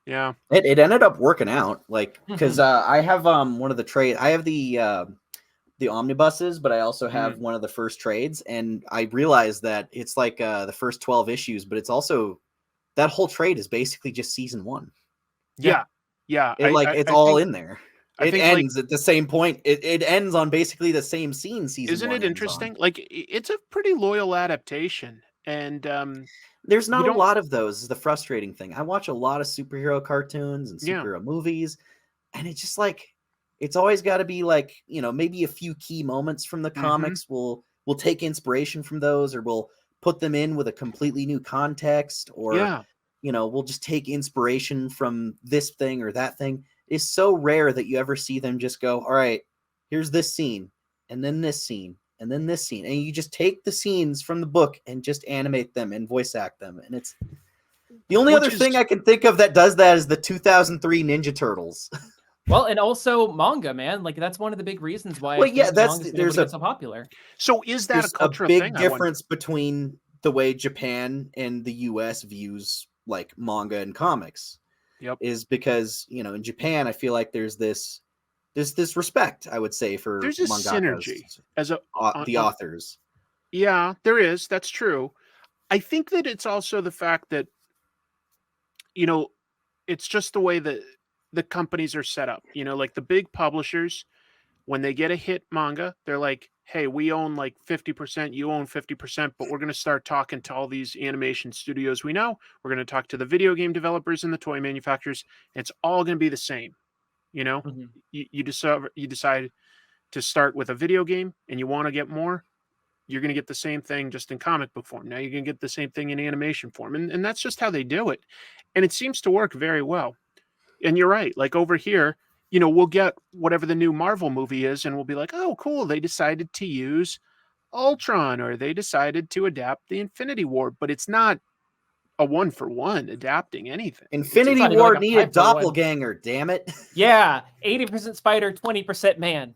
Yeah. It ended up working out, because I have one of the trade. I have the omnibuses, but I also have one of the first trades, and I realized that it's the first 12 issues, but it's also that whole trade is basically just season 1. Yeah. It's all in there. It ends at the same point. It ends on basically the same scene. Isn't it interesting? It's a pretty loyal adaptation, and there's not a lot of those. Is the frustrating thing. I watch a lot of superhero cartoons and superhero movies, and it's just it's always got to be maybe a few key moments from the comics. We'll take inspiration from those, or we'll put them in with a completely new context, or we'll just take inspiration from this thing or that thing. It's so rare that you ever see them just go, all right, here's this scene, and then this scene, and then this scene. And you just take the scenes from the book and just animate them and voice act them. And it's the only other thing I can think of that does that is the 2003 Ninja Turtles. Well, and also manga, man. That's one of the big reasons why. There's so popular. So is that a cultural big thing? Difference between the way Japan and the US views manga and comics. Yep. Is because in Japan I feel like there's this respect, I would say, for there's a synergy as the authors. Yeah, there is. That's true. I think that it's also the fact that it's just the way that the companies are set up. The big publishers, when they get a hit manga, they're like, hey, we own 50%, you own 50%, but we're going to start talking to all these animation studios we know. We're going to talk to the video game developers and the toy manufacturers. It's all going to be the same. You decide to start with a video game and you want to get more, you're going to get the same thing just in comic book form. Now you're going to get the same thing in animation form. And that's just how they do it. And it seems to work very well. And you're right. Over here, we'll get whatever the new Marvel movie is, and we'll be like, oh, cool. They decided to use Ultron, or they decided to adapt the Infinity War, but it's not a 1-for-1 adapting anything. Infinity not even War like a needed 5-for-1. doppelganger, damn it. Yeah, 80% spider, 20% man.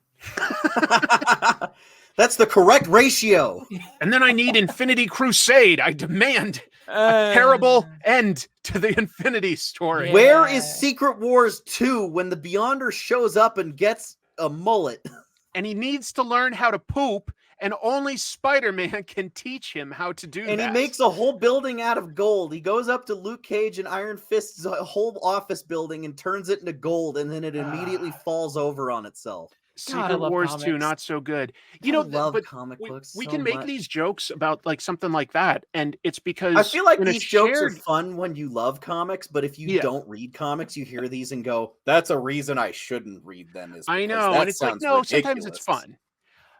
That's the correct ratio. And then I need Infinity Crusade. I demand a terrible end to the Infinity story. Yeah. Where is Secret Wars 2 when the Beyonder shows up and gets a mullet? And he needs to learn how to poop, and only Spider-Man can teach him how to do that. And he makes a whole building out of gold. He goes up to Luke Cage and Iron Fist's whole office building and turns it into gold, and then it immediately falls over on itself. Secret Wars 2, not so good. You know, love but comic books we so can make much. these jokes about like something like that, and it's because I feel like in a these jokes are shared- fun when you love comics, but if you don't read comics, you hear these and go, "That's a reason I shouldn't read them." Is I because know, that and it's like, sounds no, sometimes ridiculous." it's fun.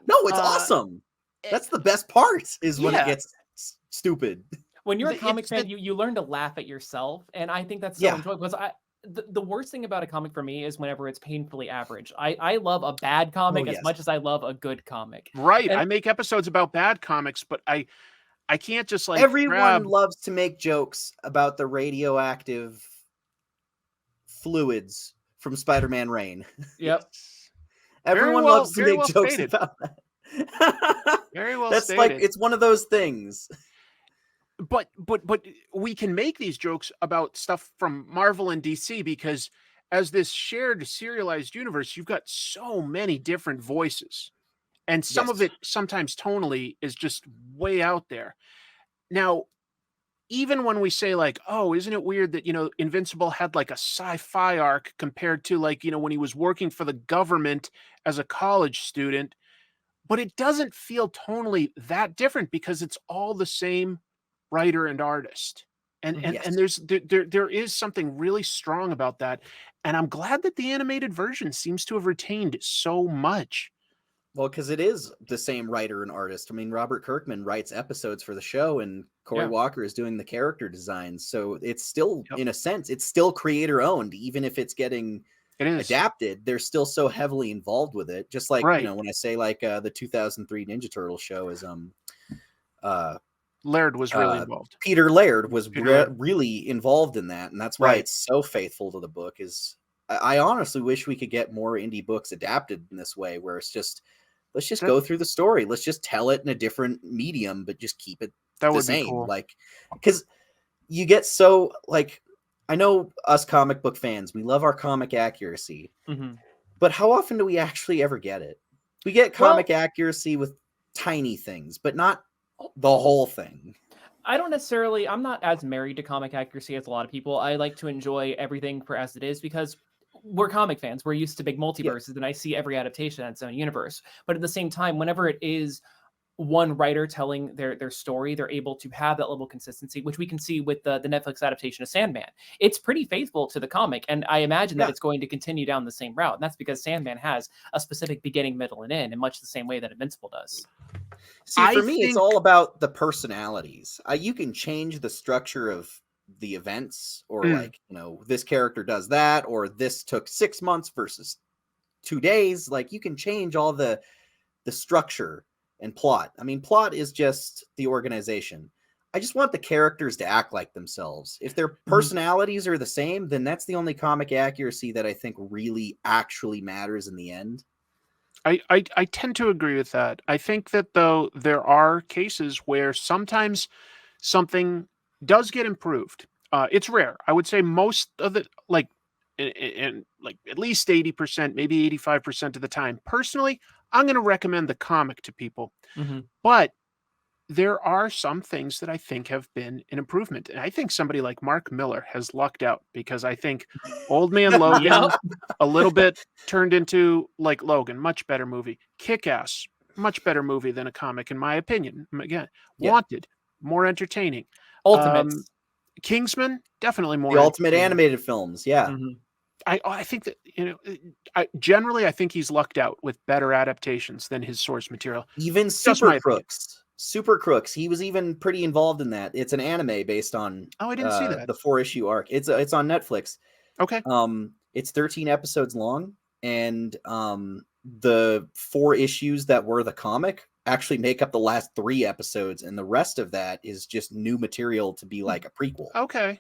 No, it's awesome. That's the best part, is when it gets stupid. When you're a It's comic fan, the- you learn to laugh at yourself, and I think that's so Yeah. enjoyable. Because the worst thing about a comic for me is whenever it's painfully average. I love a bad comic as much as I love a good comic. Right. And- I make episodes about bad comics, but I can't just like Everyone loves to make jokes about the radioactive fluids from Spider-Man Rain. Yep. Everyone well- loves to very make well jokes stated. about that. Very well That's stated. like, it's one of those things. But we can make these jokes about stuff from Marvel and DC because as this shared serialized universe, you've got so many different voices. And some of Yes. it sometimes tonally is just way out there. Now, even when we say like, oh, isn't it weird that, Invincible had like a sci-fi arc compared to like, when he was working for the government as a college student, but it doesn't feel tonally that different because it's all the same writer and artist. And Yes. and there is something really strong about that. And I'm glad that the animated version seems to have retained so much. Well, because it is the same writer and artist. I mean, Robert Kirkman writes episodes for the show, and Cory Walker is doing the character designs. So it's still, in a sense, it's still creator owned, even if it's getting adapted. They're still so heavily involved with it. Just like, when I say like the 2003 Ninja Turtle show is Laird was really involved. Peter Laird was really involved in that, and that's why it's so faithful to the book. Is I honestly wish we could get more indie books adapted in this way, where it's just, let's just go through the story. Let's just tell it in a different medium, but just keep it the same. Be cool. Like, because you get so, like, I know us comic book fans, we love our comic accuracy, but how often do we actually ever get it? We get comic accuracy with tiny things, but not the whole thing. I'm not as married to comic accuracy as a lot of people. I like to enjoy everything for as it is because we're comic fans. We're used to big multiverses, and I see every adaptation in its own universe. But at the same time, whenever it is one writer telling their story, they're able to have that level of consistency, which we can see with the Netflix adaptation of Sandman. It's pretty faithful to the comic, and I imagine that it's going to continue down the same route. And that's because Sandman has a specific beginning, middle, and end in much the same way that Invincible does. See, for me, it's all about the personalities. You can change the structure of the events, or like, this character does that, or this took 6 months versus 2 days. Like, you can change all the structure and plot. I mean, plot is just the organization. I just want the characters to act like themselves. If their personalities are the same, then that's the only comic accuracy that I think really actually matters in the end. I tend to agree with that. I think that, though, there are cases where sometimes something does get improved. It's rare. I would say most of it, like at least 80%, maybe 85% of the time. Personally, I'm going to recommend the comic to people. But there are some things that I think have been an improvement. And I think somebody like Mark Miller has lucked out, because I think Old Man Logan a little bit turned into like Logan, much better movie. Kick-Ass, much better movie than a comic, in my opinion. Again, Wanted, more entertaining. Ultimates. Kingsman, definitely more. The ultimate animated films, I think that, generally, I think he's lucked out with better adaptations than his source material. Even Super Crooks, he was even pretty involved in that. It's an anime based on I didn't see that. The 4-issue arc. It's on Netflix. Okay. It's 13 episodes long, and the 4 issues that were the comic actually make up the last 3 episodes, and the rest of that is just new material to be like a prequel. Okay.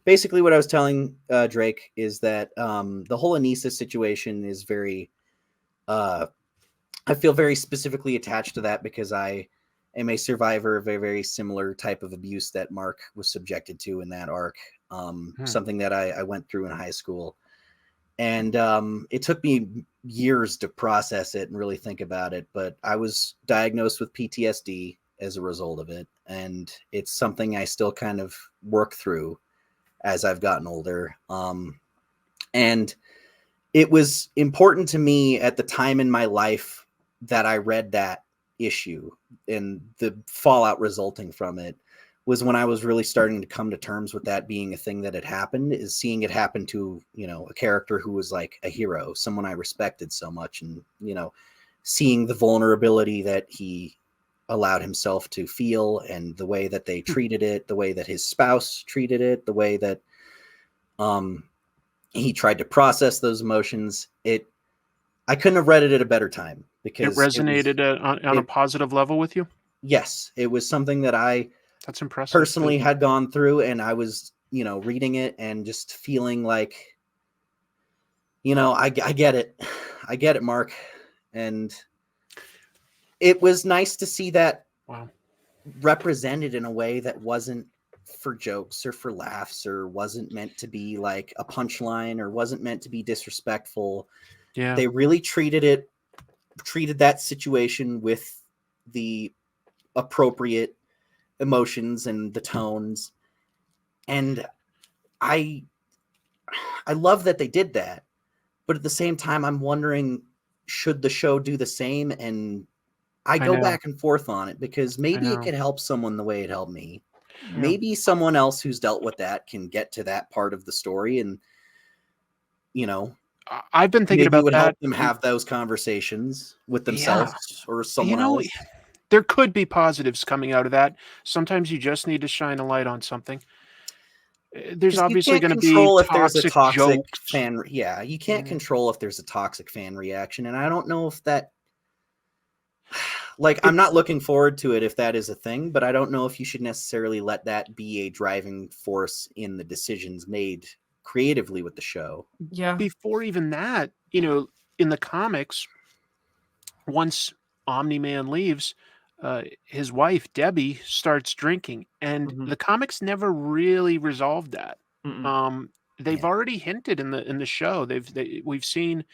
Basically, what I was telling Drake is that the whole Anissa situation is very. I feel very specifically attached to that because I am a survivor of a very similar type of abuse that Mark was subjected to in that arc. Something that I went through in high school. And it took me years to process it and really think about it. But I was diagnosed with PTSD as a result of it. And it's something I still kind of work through as I've gotten older. And it was important to me at the time in my life that I read that issue, and the fallout resulting from it was when I was really starting to come to terms with that being a thing that had happened, is seeing it happen to, a character who was like a hero, someone I respected so much, and, seeing the vulnerability that he allowed himself to feel and the way that they treated it, the way that his spouse treated it, the way that he tried to process those emotions. I couldn't have read it at a better time because it resonated on a positive level with you. Yes, it was something that that's impressive. Personally had gone through, and I was, reading it and just feeling like, I get it. I get it, Mark. And it was nice to see that represented in a way that wasn't for jokes or for laughs or wasn't meant to be like a punchline or wasn't meant to be disrespectful. Yeah. They really treated that situation with the appropriate emotions and the tones. And I love that they did that. But at the same time, I'm wondering, should the show do the same? And I go back and forth on it because maybe it could help someone the way it helped me. Yeah. Maybe someone else who's dealt with that can get to that part of the story, and I've been thinking about it would that. Help them have those conversations with themselves or someone else. There could be positives coming out of that. Sometimes you just need to shine a light on something. There's obviously going to be if there's a toxic jokes. fan. Yeah, you can't control if there's a toxic fan reaction, and I don't know if that. I'm not looking forward to it if that is a thing, but I don't know if you should necessarily let that be a driving force in the decisions made creatively with the show. Yeah. Before even that, in the comics, once Omni-Man leaves, his wife, Debbie, starts drinking, and the comics never really resolved that. They've already hinted in the show. We've seen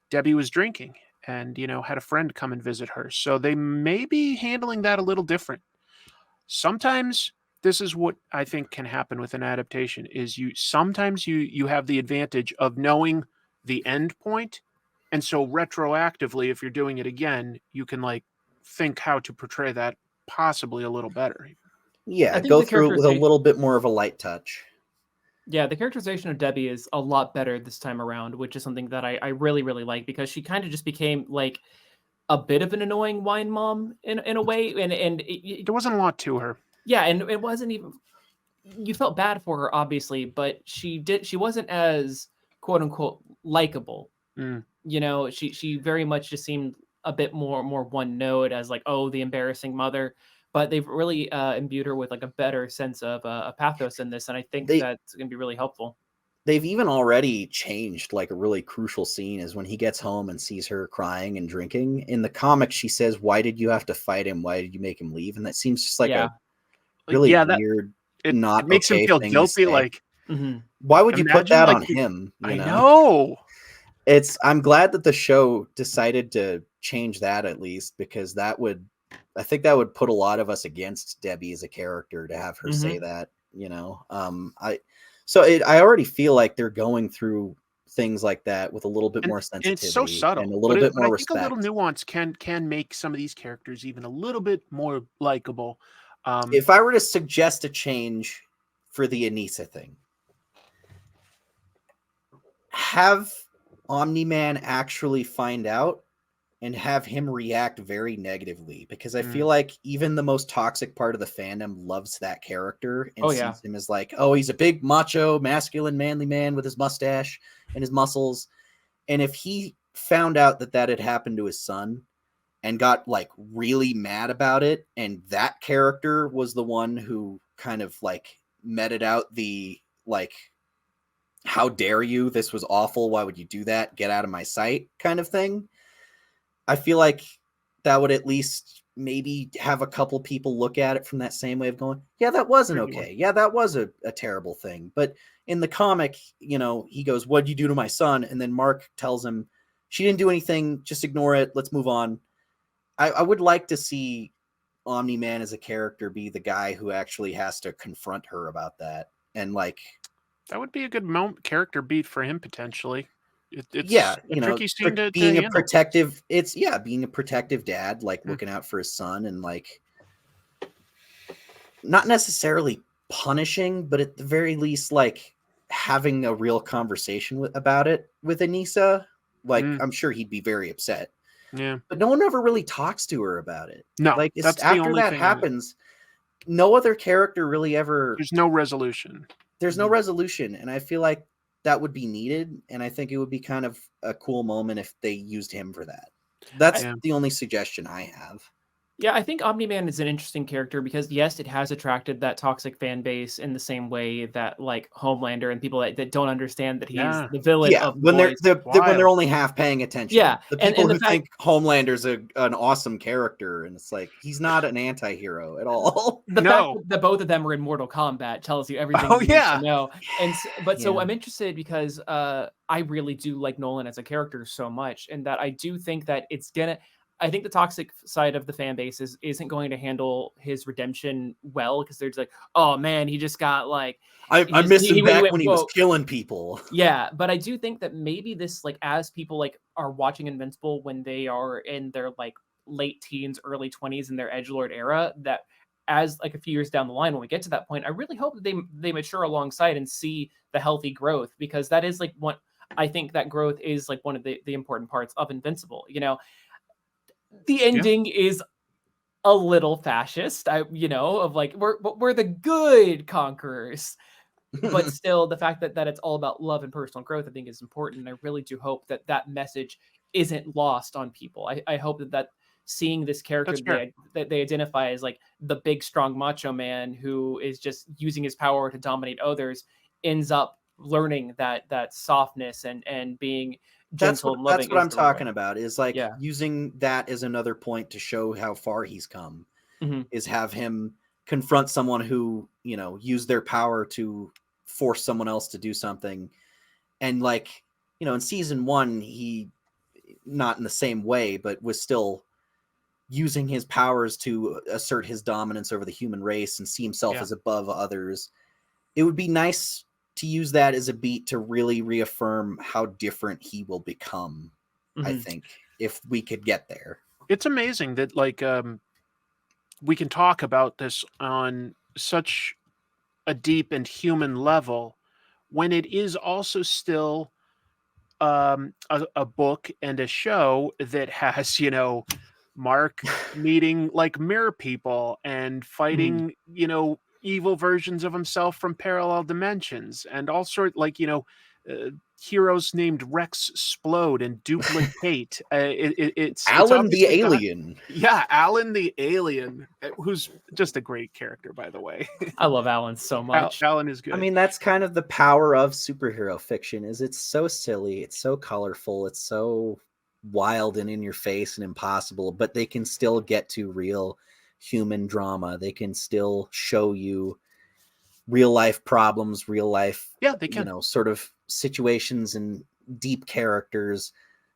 Debbie was drinking and, had a friend come and visit her. So they may be handling that a little different. Sometimes this is what I think can happen with an adaptation is you have the advantage of knowing the end point. And so retroactively, if you're doing it again, you can think how to portray that possibly a little better. Yeah, go through it with a little bit more of a light touch. Yeah, the characterization of Debbie is a lot better this time around, which is something that I really, really like because she kind of just became like a bit of an annoying wine mom in a way. And there wasn't a lot to her. Yeah, and it wasn't even, you felt bad for her, obviously, but she wasn't as quote unquote likable. She very much just seemed a bit more one note as like, oh, the embarrassing mother. But they've really imbued her with like a better sense of a pathos in this, and I think that's going to be really helpful. They've even already changed like a really crucial scene is when he gets home and sees her crying and drinking. In the comic, she says, "Why did you have to fight him? Why did you make him leave?" And that seems just like a really weird, it makes him feel guilty. Why would you put that on him? I know. I'm glad that the show decided to change that at least, because I think that would put a lot of us against Debbie as a character to have her say that, I already feel like they're going through things like that with a little bit more sensitivity. And it's so subtle. And a little bit more respect. I think a little nuance can make some of these characters even a little bit more likable. If I were to suggest a change for the Anissa thing, have Omni-Man actually find out and have him react very negatively, because I feel like even the most toxic part of the fandom loves that character and sees him as like, oh, he's a big macho, masculine, manly man with his mustache and his muscles. And if he found out that that had happened to his son and got like really mad about it, and that character was the one who kind of like meted out the like, how dare you, this was awful, why would you do that, get out of my sight kind of thing, I feel like that would at least maybe have a couple people look at it from that same way of going, yeah, that wasn't okay. Yeah, that was a terrible thing. But in the comic, you know, he goes, what'd you do to my son? And then Mark tells him, she didn't do anything. Just ignore it. Let's move on. I would like to see Omni-Man as a character be the guy who actually has to confront her about that. And like, that would be a good character beat for him potentially. It's yeah, a tricky scene to being a handle. protective. It's being a protective dad, like looking out for his son, and like not necessarily punishing, but at the very least, like having a real conversation about it with Anissa. Like I'm sure he'd be very upset. Yeah, but no one ever really talks to her about it. No, like that's after the only that thing happens, no other character really ever. There's no resolution. There's no resolution, and I feel like that would be needed, and I think it would be kind of a cool moment if they used him for that. That's the only suggestion I have. Yeah, I think Omni-Man is an interesting character because, yes, it has attracted that toxic fan base in the same way that, like, Homelander and people that don't understand that he's the villain of when they're only half paying attention. Yeah, the people who think Homelander's an awesome character, and it's like he's not an anti-hero at all. The fact that both of them are in Mortal Kombat tells you everything you need to know. And so I'm interested because I really do like Nolan as a character so much, and that I do think that I think the toxic side of the fan base isn't going to handle his redemption well, because they're just like, oh man, he just got like, I miss him back when he was killing people. Yeah, but I do think that maybe this, like, as people like are watching Invincible when they are in their like late teens, early 20s in their edgelord era, that as like a few years down the line when we get to that point, I really hope that they mature alongside and see the healthy growth, because that is like what I think that growth is like one of the important parts of Invincible. You know, the ending is a little fascist, of like we're the good conquerors, but still the fact that it's all about love and personal growth, I think is important. And I really do hope that message isn't lost on people. I hope that seeing this character that they identify as like the big, strong macho man who is just using his power to dominate others ends up learning that softness and being gentle and loving. That's what I'm talking about, is like using that as another point to show how far he's come, is have him confront someone who, used their power to force someone else to do something. And like, in season 1, he, not in the same way, but was still using his powers to assert his dominance over the human race and see himself as above others. It would be nice to use that as a beat to really reaffirm how different he will become. I think if we could get there. It's amazing that like we can talk about this on such a deep and human level when it is also still a book and a show that has, Mark meeting like mirror people and fighting, evil versions of himself from parallel dimensions, and all sort heroes named Rex Splode and Duplicate. It's Alan the Alien. Alan the Alien, who's just a great character, by the way. I love Alan so much. Alan is good. I mean, that's kind of the power of superhero fiction, is it's so silly, it's so colorful, it's so wild and in your face and impossible, but they can still get to real human drama. They can still show you real life problems, real life, they can, sort of situations and deep characters,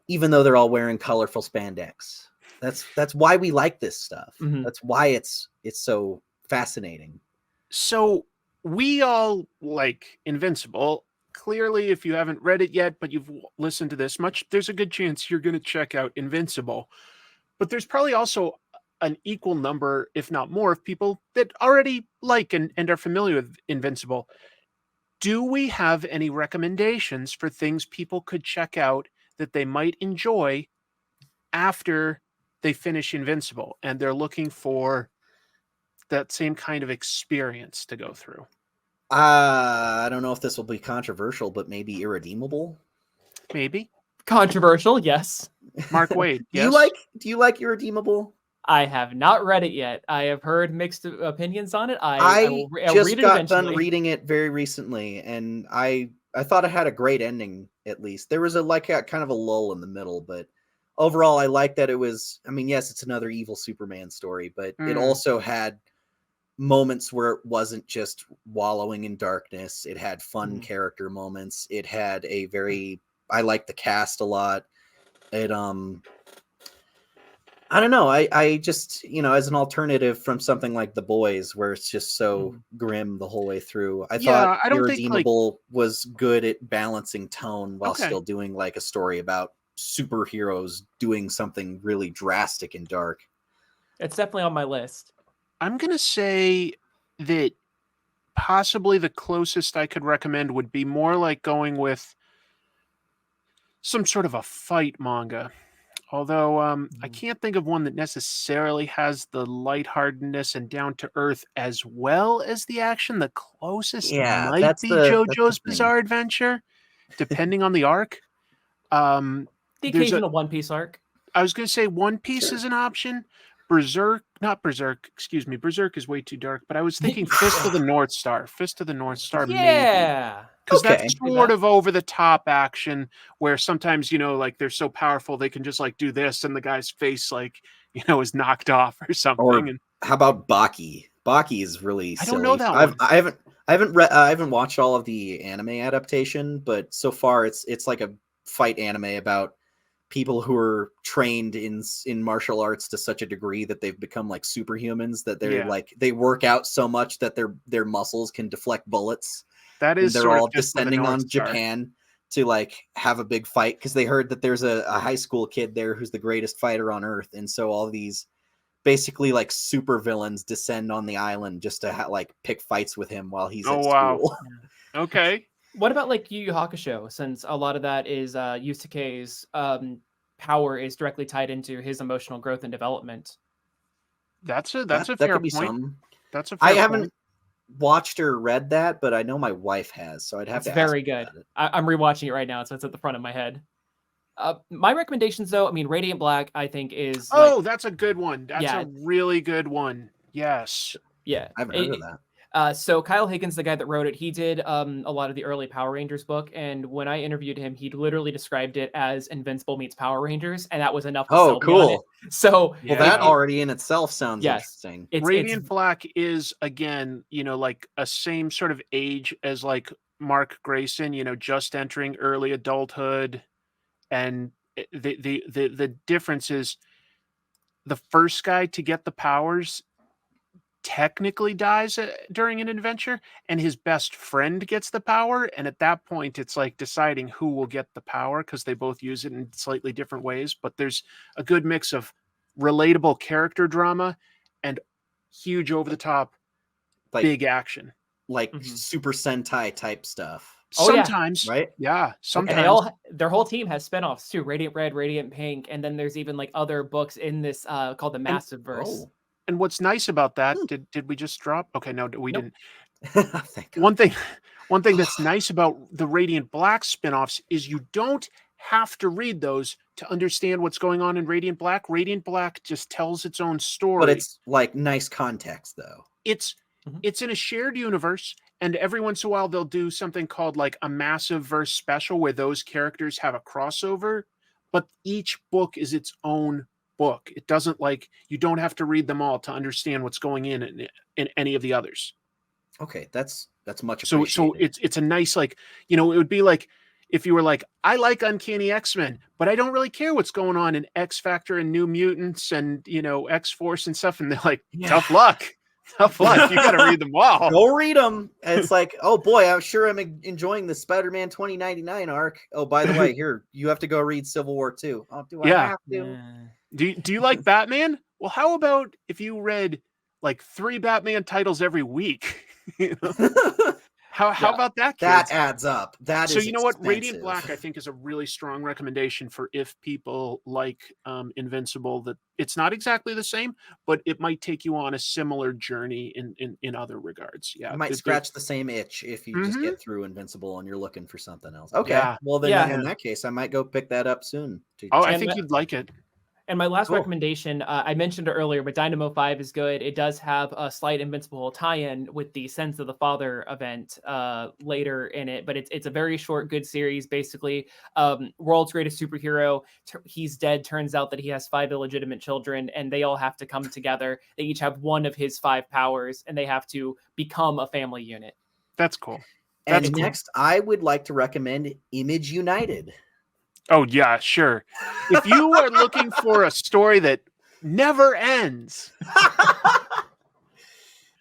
even though they're all wearing colorful spandex. That's why we like this stuff. That's why it's so fascinating. So we all like Invincible. Clearly, if you haven't read it yet, but you've listened to this much, there's a good chance you're going to check out Invincible. But there's probably also an equal number, if not more, of people that already like and are familiar with Invincible. Do we have any recommendations for things people could check out that they might enjoy after they finish Invincible, and they're looking for that same kind of experience to go through. I don't know if this will be controversial, but maybe Irredeemable. Maybe. Controversial, yes. Mark Wade, Do yes? you like Irredeemable? I have not read it yet. I have heard mixed opinions on it. I'll just read it got eventually. done reading it very recently, and I thought it had a great ending. At least there was a kind of a lull in the middle, but overall, I like that it was. I mean, yes, it's another evil Superman story, but it also had moments where it wasn't just wallowing in darkness. It had fun character moments. It had a very. I like the cast a lot. It I don't know. I just, as an alternative from something like The Boys, where it's just so grim the whole way through, I thought Irredeemable was good at balancing tone while still doing like a story about superheroes doing something really drastic and dark. It's definitely on my list. I'm going to say that possibly the closest I could recommend would be more like going with some sort of a fight manga. Although I can't think of one that necessarily has the lightheartedness and down-to-earth as well as the action. The closest might be JoJo's Bizarre Adventure, depending on the arc. The occasional One Piece arc. I was going to say One Piece is an option. Berserk is way too dark, but I was thinking Fist of the North Star. Maybe. Because that's sort of over-the-top action where sometimes, like, they're so powerful they can just, like, do this and the guy's face, like, is knocked off or something. Or how about Baki? Baki is really silly. I don't know that one. I haven't watched all of the anime adaptation, but so far it's like a fight anime about people who are trained in martial arts to such a degree that they've become like superhumans, that they're like, they work out so much that their muscles can deflect bullets. That is, they're all descending on Japan to like have a big fight because they heard that there's a high school kid there who's the greatest fighter on Earth, and so all these basically like super villains descend on the island just to like pick fights with him while he's at school. Okay. What about like Yu Yu Hakusho? Since a lot of that is Yusuke's power is directly tied into his emotional growth and development. That's a fair point. That's a fair I haven't watched or read that, but I know my wife has, so I'd have to ask. Very good. I'm rewatching it right now, so it's at the front of my head. My recommendations, though, I mean, Radiant Black, I think is. That's a good one. That's a really good one. Yes. Yeah, I haven't heard of that. So Kyle Higgins, the guy that wrote it, he did a lot of the early Power Rangers book, and when I interviewed him, he literally described it as Invincible meets Power Rangers, and that was enough to sell me on it. So that already in itself sounds interesting. Radiant Black is, again, like a same sort of age as like Mark Grayson, just entering early adulthood, and the difference is the first guy to get the powers technically dies during an adventure, and his best friend gets the power, and at that point it's like deciding who will get the power because they both use it in slightly different ways, but there's a good mix of relatable character drama and huge over-the-top big action, like Super Sentai type stuff. Sometimes, right? Yeah, sometimes. And their whole team has spinoffs too: Radiant Red, Radiant Pink, and then there's even like other books in this called the Massive Verse. And what's nice about that, did we just drop? Okay, no, we didn't. Thank God. One thing that's nice about the Radiant Black spinoffs is you don't have to read those to understand what's going on in Radiant Black. Radiant Black just tells its own story. But it's like nice context, though. It's in a shared universe, and every once in a while they'll do something called like a Massive Verse special where those characters have a crossover, but each book is its own book. It doesn't you don't have to read them all to understand what's going in any of the others. Okay, that's much appreciated. So it's a nice it would be like if you were like, I like Uncanny X-Men, but I don't really care what's going on in X Factor and New Mutants and X-Force and stuff, and they're like, tough luck. You got to read them all. Go read them. And it's like, oh boy, I'm sure I'm enjoying the Spider-Man 2099 arc. Oh, by the way, here you have to go read Civil War 2. Oh, do I have to? Do you like Batman? Well, how about if you read like 3 Batman titles every week? How about that, kids? That adds up. That So is you know what? expensive. Radiant Black, I think, is a really strong recommendation for if people like Invincible. That it's not exactly the same, but it might take you on a similar journey in other regards. Yeah, You might scratch the same itch if you just get through Invincible and you're looking for something else. Okay, Yeah. well then Yeah. in that case, I might go pick that up soon. Oh, I And think you'd like it. And my last Cool. recommendation, I mentioned it earlier, but Dynamo 5 is good. It does have a slight Invincible tie-in with the Sense of the Father event later in it, but it's a very short, good series. Basically, world's greatest superhero, he's dead. Turns out that he has 5 illegitimate children, and they all have to come together. They each have one of his 5 powers, and they have to become a family unit. That's cool. And next, I would like to recommend Image United. Oh, yeah, sure. If you are looking for a story that never ends,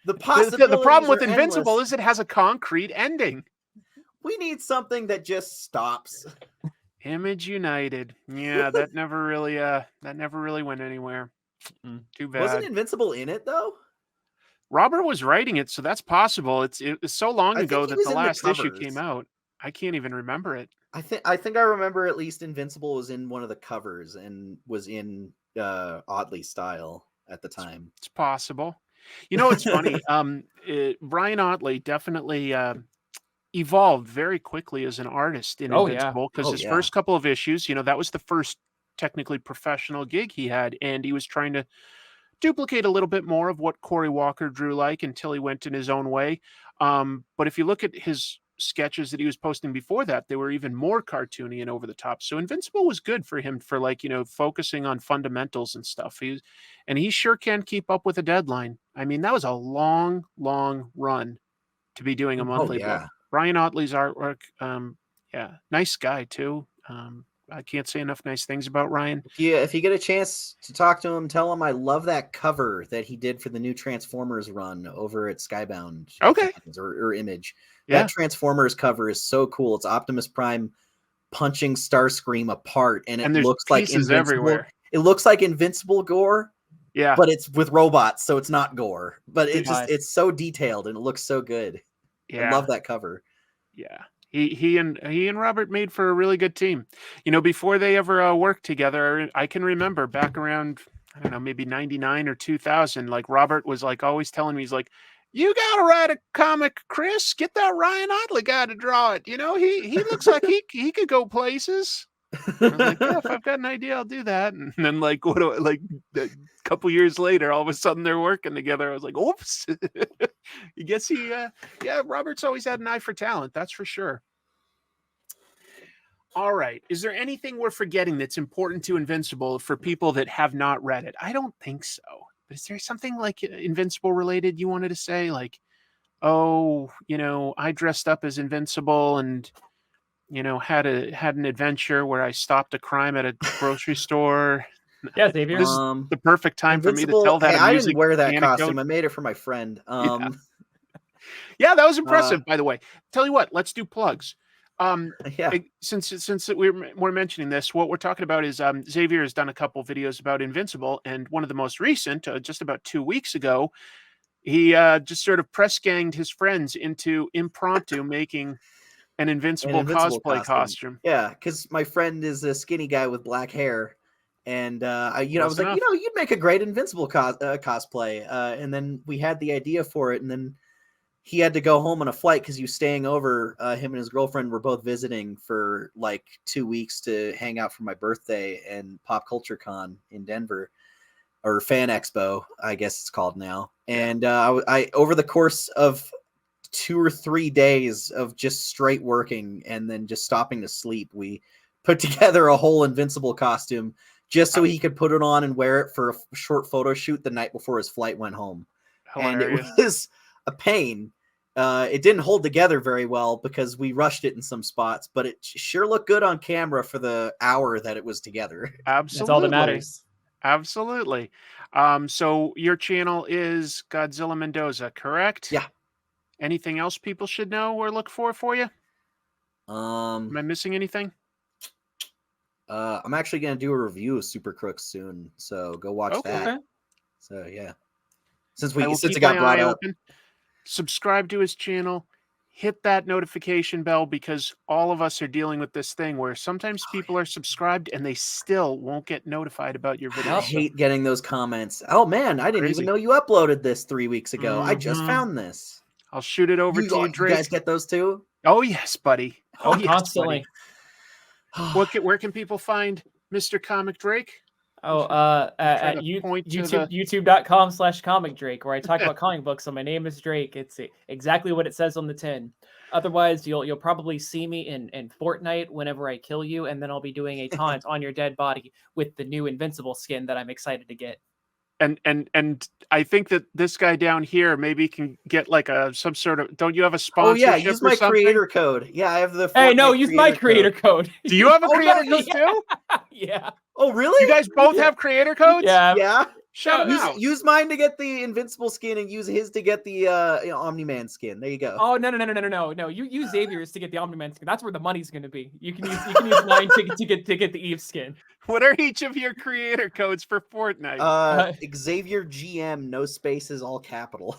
the problem with Invincible endless. is it has a concrete ending. We need something that just stops. Image United. Yeah, that never really went anywhere. Too bad. Wasn't Invincible in it though? Robert was writing it, so that's possible. It was so long ago that the in last issue covers. came out. I can't even remember it. I think I remember at least Invincible was in one of the covers and was in Ottley style at the time. It's possible. You know, it's funny. Brian Ottley definitely evolved very quickly as an artist in Invincible because his first couple of issues, you know, that was the first technically professional gig he had, and he was trying to duplicate a little bit more of what Cory Walker drew like until he went in his own way. But if you look at his sketches that he was posting before that, they were even more cartoony and over the top. So Invincible was good for him for, like, you know, focusing on fundamentals and stuff. He sure can keep up with a deadline. I mean, that was a long run to be doing a monthly book. Brian Ottley's artwork, nice guy too. I can't say enough nice things about Ryan. If you get a chance to talk to him, tell him I love that cover that he did for the new Transformers run over at Skybound. Okay. Or Image. Yeah. That Transformers cover is so cool. It's Optimus Prime punching Starscream apart, and it looks like Invincible. Everywhere. It looks like Invincible gore. Yeah. But it's with robots, so it's not gore. But it's so detailed and it looks so good. Yeah. I love that cover. Yeah. He and Robert made for a really good team. You know, before they ever worked together, I can remember back around, I don't know, maybe 99 or 2000, like Robert was like always telling me, he's like, you got to write a comic, Chris. Get that Ryan Ottley guy to draw it. You know, he looks like he could go places. I was like, yeah, if I've got an idea, I'll do that. And then a couple years later, all of a sudden they're working together. I was like, oops. You guess Robert's always had an eye for talent. That's for sure. All right. Is there anything we're forgetting that's important to Invincible for people that have not read it? I don't think so. But is there something like Invincible related you wanted to say? Like, oh, you know, I dressed up as Invincible and, you know, had an adventure where I stopped a crime at a grocery store. Yeah, Xavier. This is the perfect time for me to tell that. Hey, I didn't wear that anecdote. costume. I made it for my friend. Yeah, that was impressive, by the way. Tell you what, let's do plugs. Since we're mentioning this, what we're talking about is Xavier has done a couple videos about Invincible, and one of the most recent, just about 2 weeks ago, he just sort of press ganged his friends into impromptu making an Invincible cosplay costume. Yeah, because my friend is a skinny guy with black hair, and I was like, you'd make a great Invincible cosplay. And then we had the idea for it, and then he had to go home on a flight because he was staying over. Him and his girlfriend were both visiting for like 2 weeks to hang out for my birthday and Pop Culture Con in Denver, or Fan Expo, I guess it's called now. And I over the course of 2 or 3 days of just straight working and then just stopping to sleep, we put together a whole Invincible costume just so he could put it on and wear it for a short photo shoot the night before his flight went home. Hilarious. And it was a pain. It didn't hold together very well because we rushed it in some spots, but it sure looked good on camera for the hour that it was together. Absolutely. That's all that matters. Absolutely. So your channel is Godzilla Mendoza, correct? Yeah. Anything else people should know or look for you? Am I missing anything? I'm actually going to do a review of Super Crooks soon, so go watch that. Okay. So yeah, since it got brought up. Subscribe to his channel. hit that notification bell, because all of us are dealing with this thing where sometimes people are subscribed and they still won't get notified about your I videos. hate getting those comments. Oh man, I didn't Crazy. even know you uploaded this 3 weeks ago. I just Mhm. found this. I'll shoot it over to you, You Drake. guys get those too? Oh yes, buddy. Oh yes, constantly. buddy. Where can people find Mr. Comic Drake? Oh, at youtube.com/comic Drake, where I talk about comic books. So my name is Drake. It's exactly what it says on the tin. Otherwise, you'll probably see me in Fortnite whenever I kill you, and then I'll be doing a taunt on your dead body with the new Invincible skin that I'm excited to get. And I think that this guy down here maybe can get like some sort of. Don't you have a sponsorship? Oh yeah, use my creator code. Yeah, I have the. Hey, no, Fortnite use my creator code. Do you have a creator code yeah. too? Yeah. Oh really? You guys both have creator codes? Yeah. Yeah. Shout them out. Use mine to get the Invincible skin, and use his to get the Omni-Man skin. There you go. Oh no. You use Xavier's to get the Omni-Man skin. That's where the money's going to be. You can use mine to get the Eve skin. What are each of your creator codes for Fortnite? Xavier GM, no spaces, all capital.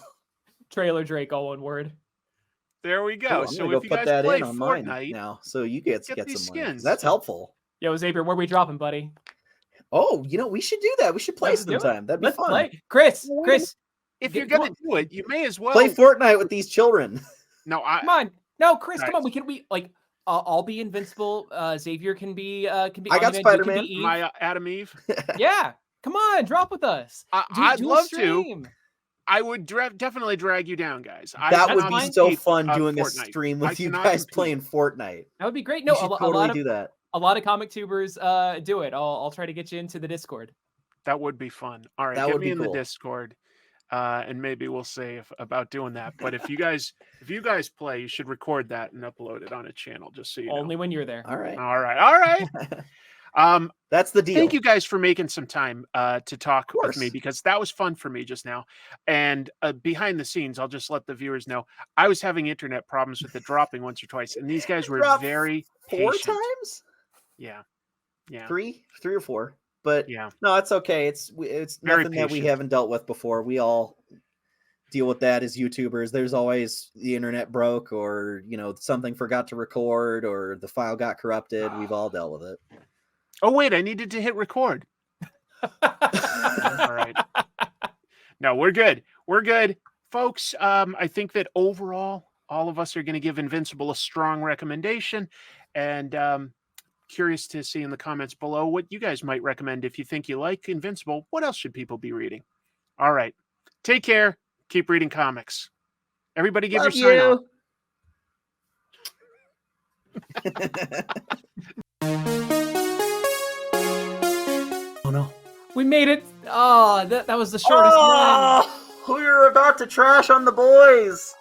Trailer Drake, all one word. There we go. Cool, So go if you put guys that play in on mine Fortnite now, so you get these some money. skins. That's helpful. Yo, Xavier, where we dropping, buddy? Oh, we should do that. We should play Let's do it. sometime. That'd be Let's fun. play. Chris, if you're gonna do it, you may as well Play Fortnite with these children. No, come on. No, Chris, All come on. We like. I'll be Invincible. Xavier can be. I got Spider-Man. My Adam Eve. Yeah, come on, drop with us. I'd love to. I would definitely drag you down, guys. That would be so fun doing a Fortnite. stream with you guys playing Fortnite. That would be great. No, a lot of do that. A lot of comic tubers do it. I'll try to get you into the Discord. That would be fun. All right, get me in the Discord, and maybe we'll say about doing that. But if you guys play, you should record that and upload it on a channel, just so you know. Only when you're there. All right. That's the deal. Thank you guys for making some time to talk with me, because that was fun for me just now. And behind the scenes, I'll just let the viewers know I was having internet problems with it dropping once or twice, and these guys were very patient. 4 times. Yeah. 3 or 4. But yeah, no, it's okay. It's nothing that we haven't dealt with before. We all deal with that as YouTubers. There's always the internet broke, or something forgot to record, or the file got corrupted. We've all dealt with it. Oh wait, I needed to hit record. All right. No, we're good. We're good, folks. I think that overall, all of us are going to give Invincible a strong recommendation, and curious to see in the comments below what you guys might recommend. If you think you like Invincible, what else should people be reading? All right. Take care. Keep reading comics. Everybody give Love your sign off. Oh no. We made it. Oh, that was the shortest one. We were about to trash on the boys.